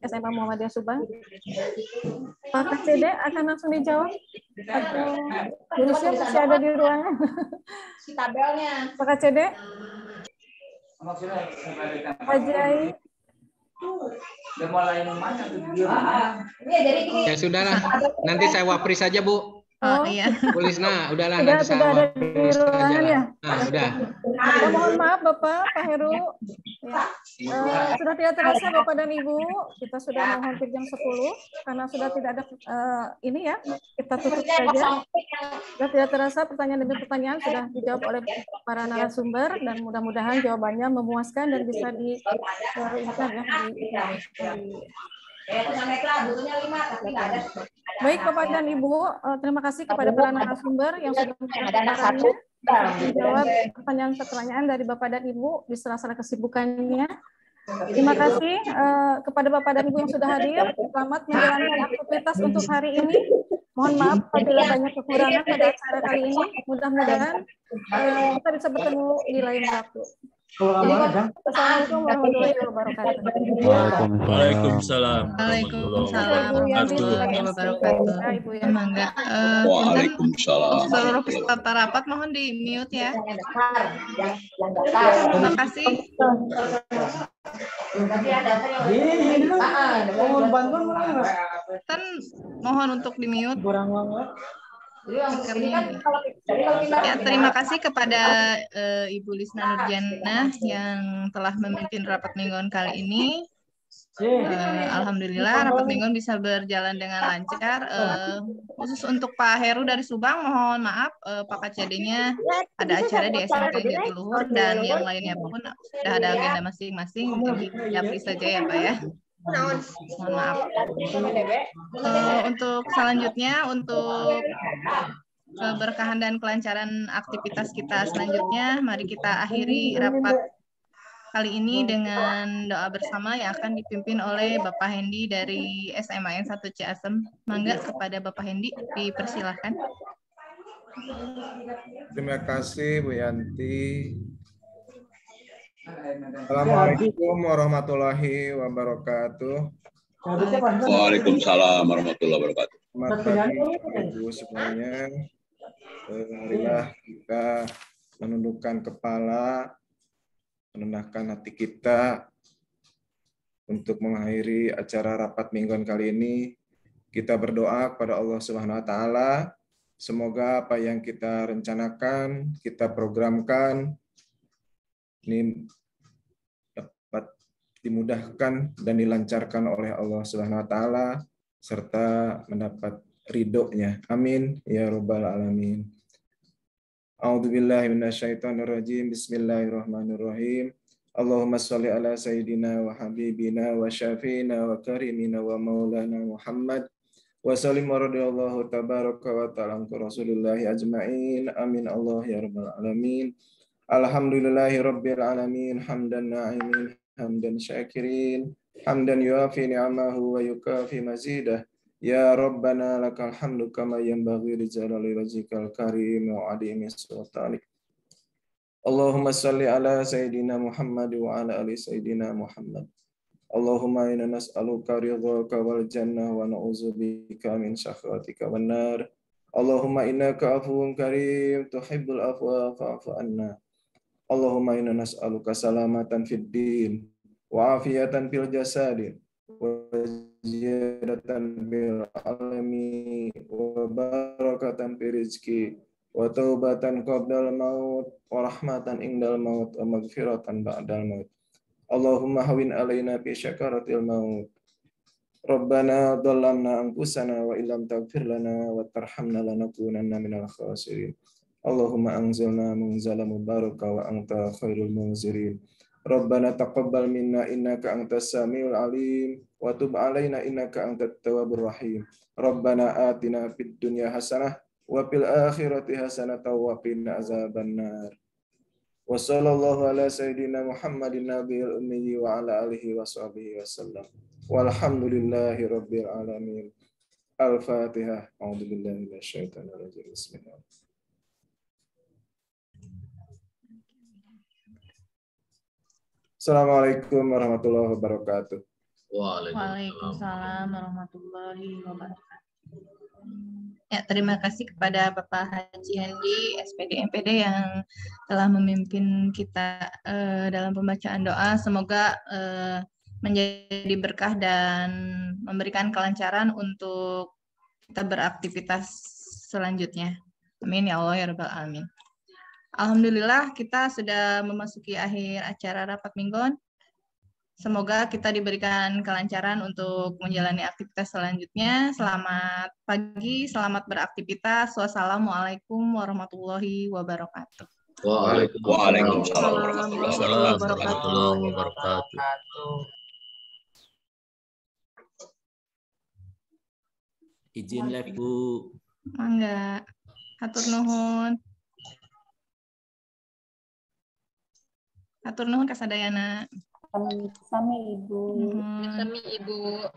SMA Muhammadiyah Subang. Pak KCD akan langsung dijawab atau Rusia masih ada di ruangan? Si tabelnya. Pak KCD? Pak Jai? Ya sudahlah, nanti saya wapri saja Bu. Oh iya. Bu Lisna, udahlah Sudah nanti saya tidak ada di wapri saja ruangan lah. ya? Nah, udah. Ya, mohon maaf Bapak, Pak Heru. Ya. Sudah tidak terasa Bapak dan Ibu, kita sudah mau hampir jam 10 karena sudah tidak ada ini ya, kita tutup saja. Sudah tidak terasa pertanyaan demi pertanyaan sudah dijawab oleh para narasumber dan mudah-mudahan jawabannya memuaskan dan bisa di Baik Bapak dan Ibu, terima kasih kepada para narasumber yang sudah menjawab pertanyaan-pertanyaan dari Bapak dan Ibu di sela-sela kesibukannya. Terima kasih kepada Bapak dan Ibu yang sudah hadir. Selamat menjalankan aktivitas untuk hari ini. Mohon maaf apabila banyak kekurangan pada acara kali ini. Mudah-mudahan kita bisa bertemu di lain waktu. Assalamualaikum warahmatullahi wabarakatuh. Waalaikumsalam. Waalaikumsalam warahmatullahi wabarakatuh. Mangga. Waalaikumsalam. Seluruh peserta rapat mohon di mute ya. Terima kasih. Kan mohon untuk di mute. Ya, terima kasih kepada Ibu Lisna Nurjana yang telah memimpin rapat mingguan kali ini. Alhamdulillah rapat mingguan bisa berjalan dengan lancar. Khusus untuk Pak Heru dari Subang, mohon maaf Pak KCD-nya ada acara di SMK Jatiluhur dan yang lainnya pun sudah ada agenda masing-masing. Jadi japri saja ya Pak ya. Mohon maaf. Untuk selanjutnya, untuk keberkahan dan kelancaran aktivitas kita selanjutnya, mari kita akhiri rapat kali ini dengan doa bersama yang akan dipimpin oleh Bapak Hendi dari SMAN 1 Ciasem. Mangga kepada Bapak Hendi, dipersilahkan. Terima kasih Bu Yanti. Assalamualaikum warahmatullahi wabarakatuh. Waalaikumsalam warahmatullahi wabarakatuh. Selamat pagi Ibu semuanya. Marilah kita menundukkan kepala, menenangkan hati kita untuk mengakhiri acara rapat mingguan kali ini. Kita berdoa kepada Allah Subhanahu wa taala, semoga apa yang kita rencanakan, kita programkan ini dapat dimudahkan dan dilancarkan oleh Allah Subhanahu wa taala serta mendapat ridho-Nya. Amin ya rabbal alamin. A'udzubillahi minasyaitonirrajim. Bismillahirrahmanirrahim. Allahumma shalli ala sayyidina wa habibina wa syafiina wa karimina wa maulana Muhammad wa sallim wa radhiyallahu tabaraka wa ta'ala anku Rasulillahi ajma'in. Amin Allah ya rabbal alamin. Alhamdulillahi rabbil alamin, hamdan na'imin, hamdan syakirin, hamdan yuafi ni'amahu wa yukafi mazidah. Ya Rabbana lakal hamdu kama yanbaghi li jalali wajhikal karim wa adimi sultanik. Allahumma salli ala sayyidina Muhammad wa ala ali sayyidina Muhammad. Allahumma inna nas'aluka ridhaka wal jannah wa na'udzubika min sakhatika wan nar. Allahumma innaka afuwun karim tuhibbul afwa fa'fu anna. Allahumma inna nas'aluka salamatan fid din wa afiyatan fil jasadi wa ziyadatan bil alami wa barakatan fil rizqi wa taubatan qabdal maut wa rahmatan indal maut wa maghfiratan ba'dal maut. Allahumma hawin alaina fi syakaratil maut. Rabbana dhallamna anfusana wa illam taghfir lana wa tarhamna lanakunanna minal khasirin. Allahumma anzilna munzala mubaraka wa anta khairul munzirin. Rabbana taqabbal minna innaka antas samiul alim wa tub alaina innaka antat tawwabur rahim. Rabbana atina fid dunya hasanah wa fil akhirati hasanah wa qina azabannar. Wa sallallahu ala sayyidina Muhammadin nabiyil ummi wa ala alihi wa sahbihi wasallam. Walhamdulillahi rabbil alamin. Al-Fatihah. A'udzubillahi minasyaitonir rajim. Bismillah. Assalamualaikum warahmatullahi wabarakatuh. Waalaikumsalam warahmatullahi wabarakatuh. Ya, terima kasih kepada Bapak Haji Hendi, SPD MPD yang telah memimpin kita dalam pembacaan doa. Semoga menjadi berkah dan memberikan kelancaran untuk kita beraktivitas selanjutnya. Amin ya Allah ya Rabbal Alamin. Alhamdulillah kita sudah memasuki akhir acara rapat mingguan. Semoga kita diberikan kelancaran untuk menjalani aktivitas selanjutnya. Selamat pagi, selamat beraktivitas. Wassalamualaikum warahmatullahi wabarakatuh. Waalaikumsalam warahmatullahi wabarakatuh. Izin live, Bu. Mangga. Hatur nuhun. Hatur nuhun kasadayana. Sami Ibu. Sami Ibu.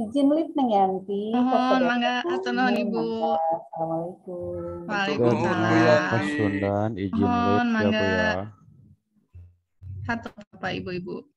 Izin live Neng Yanti. Mohon mangga hatur nuhun Ibu. Assalamualaikum. Waalaikumsalam. Mas Sundan izin Mohon live ya Bu mangga. ya. Hatur Bapak Ibu-ibu.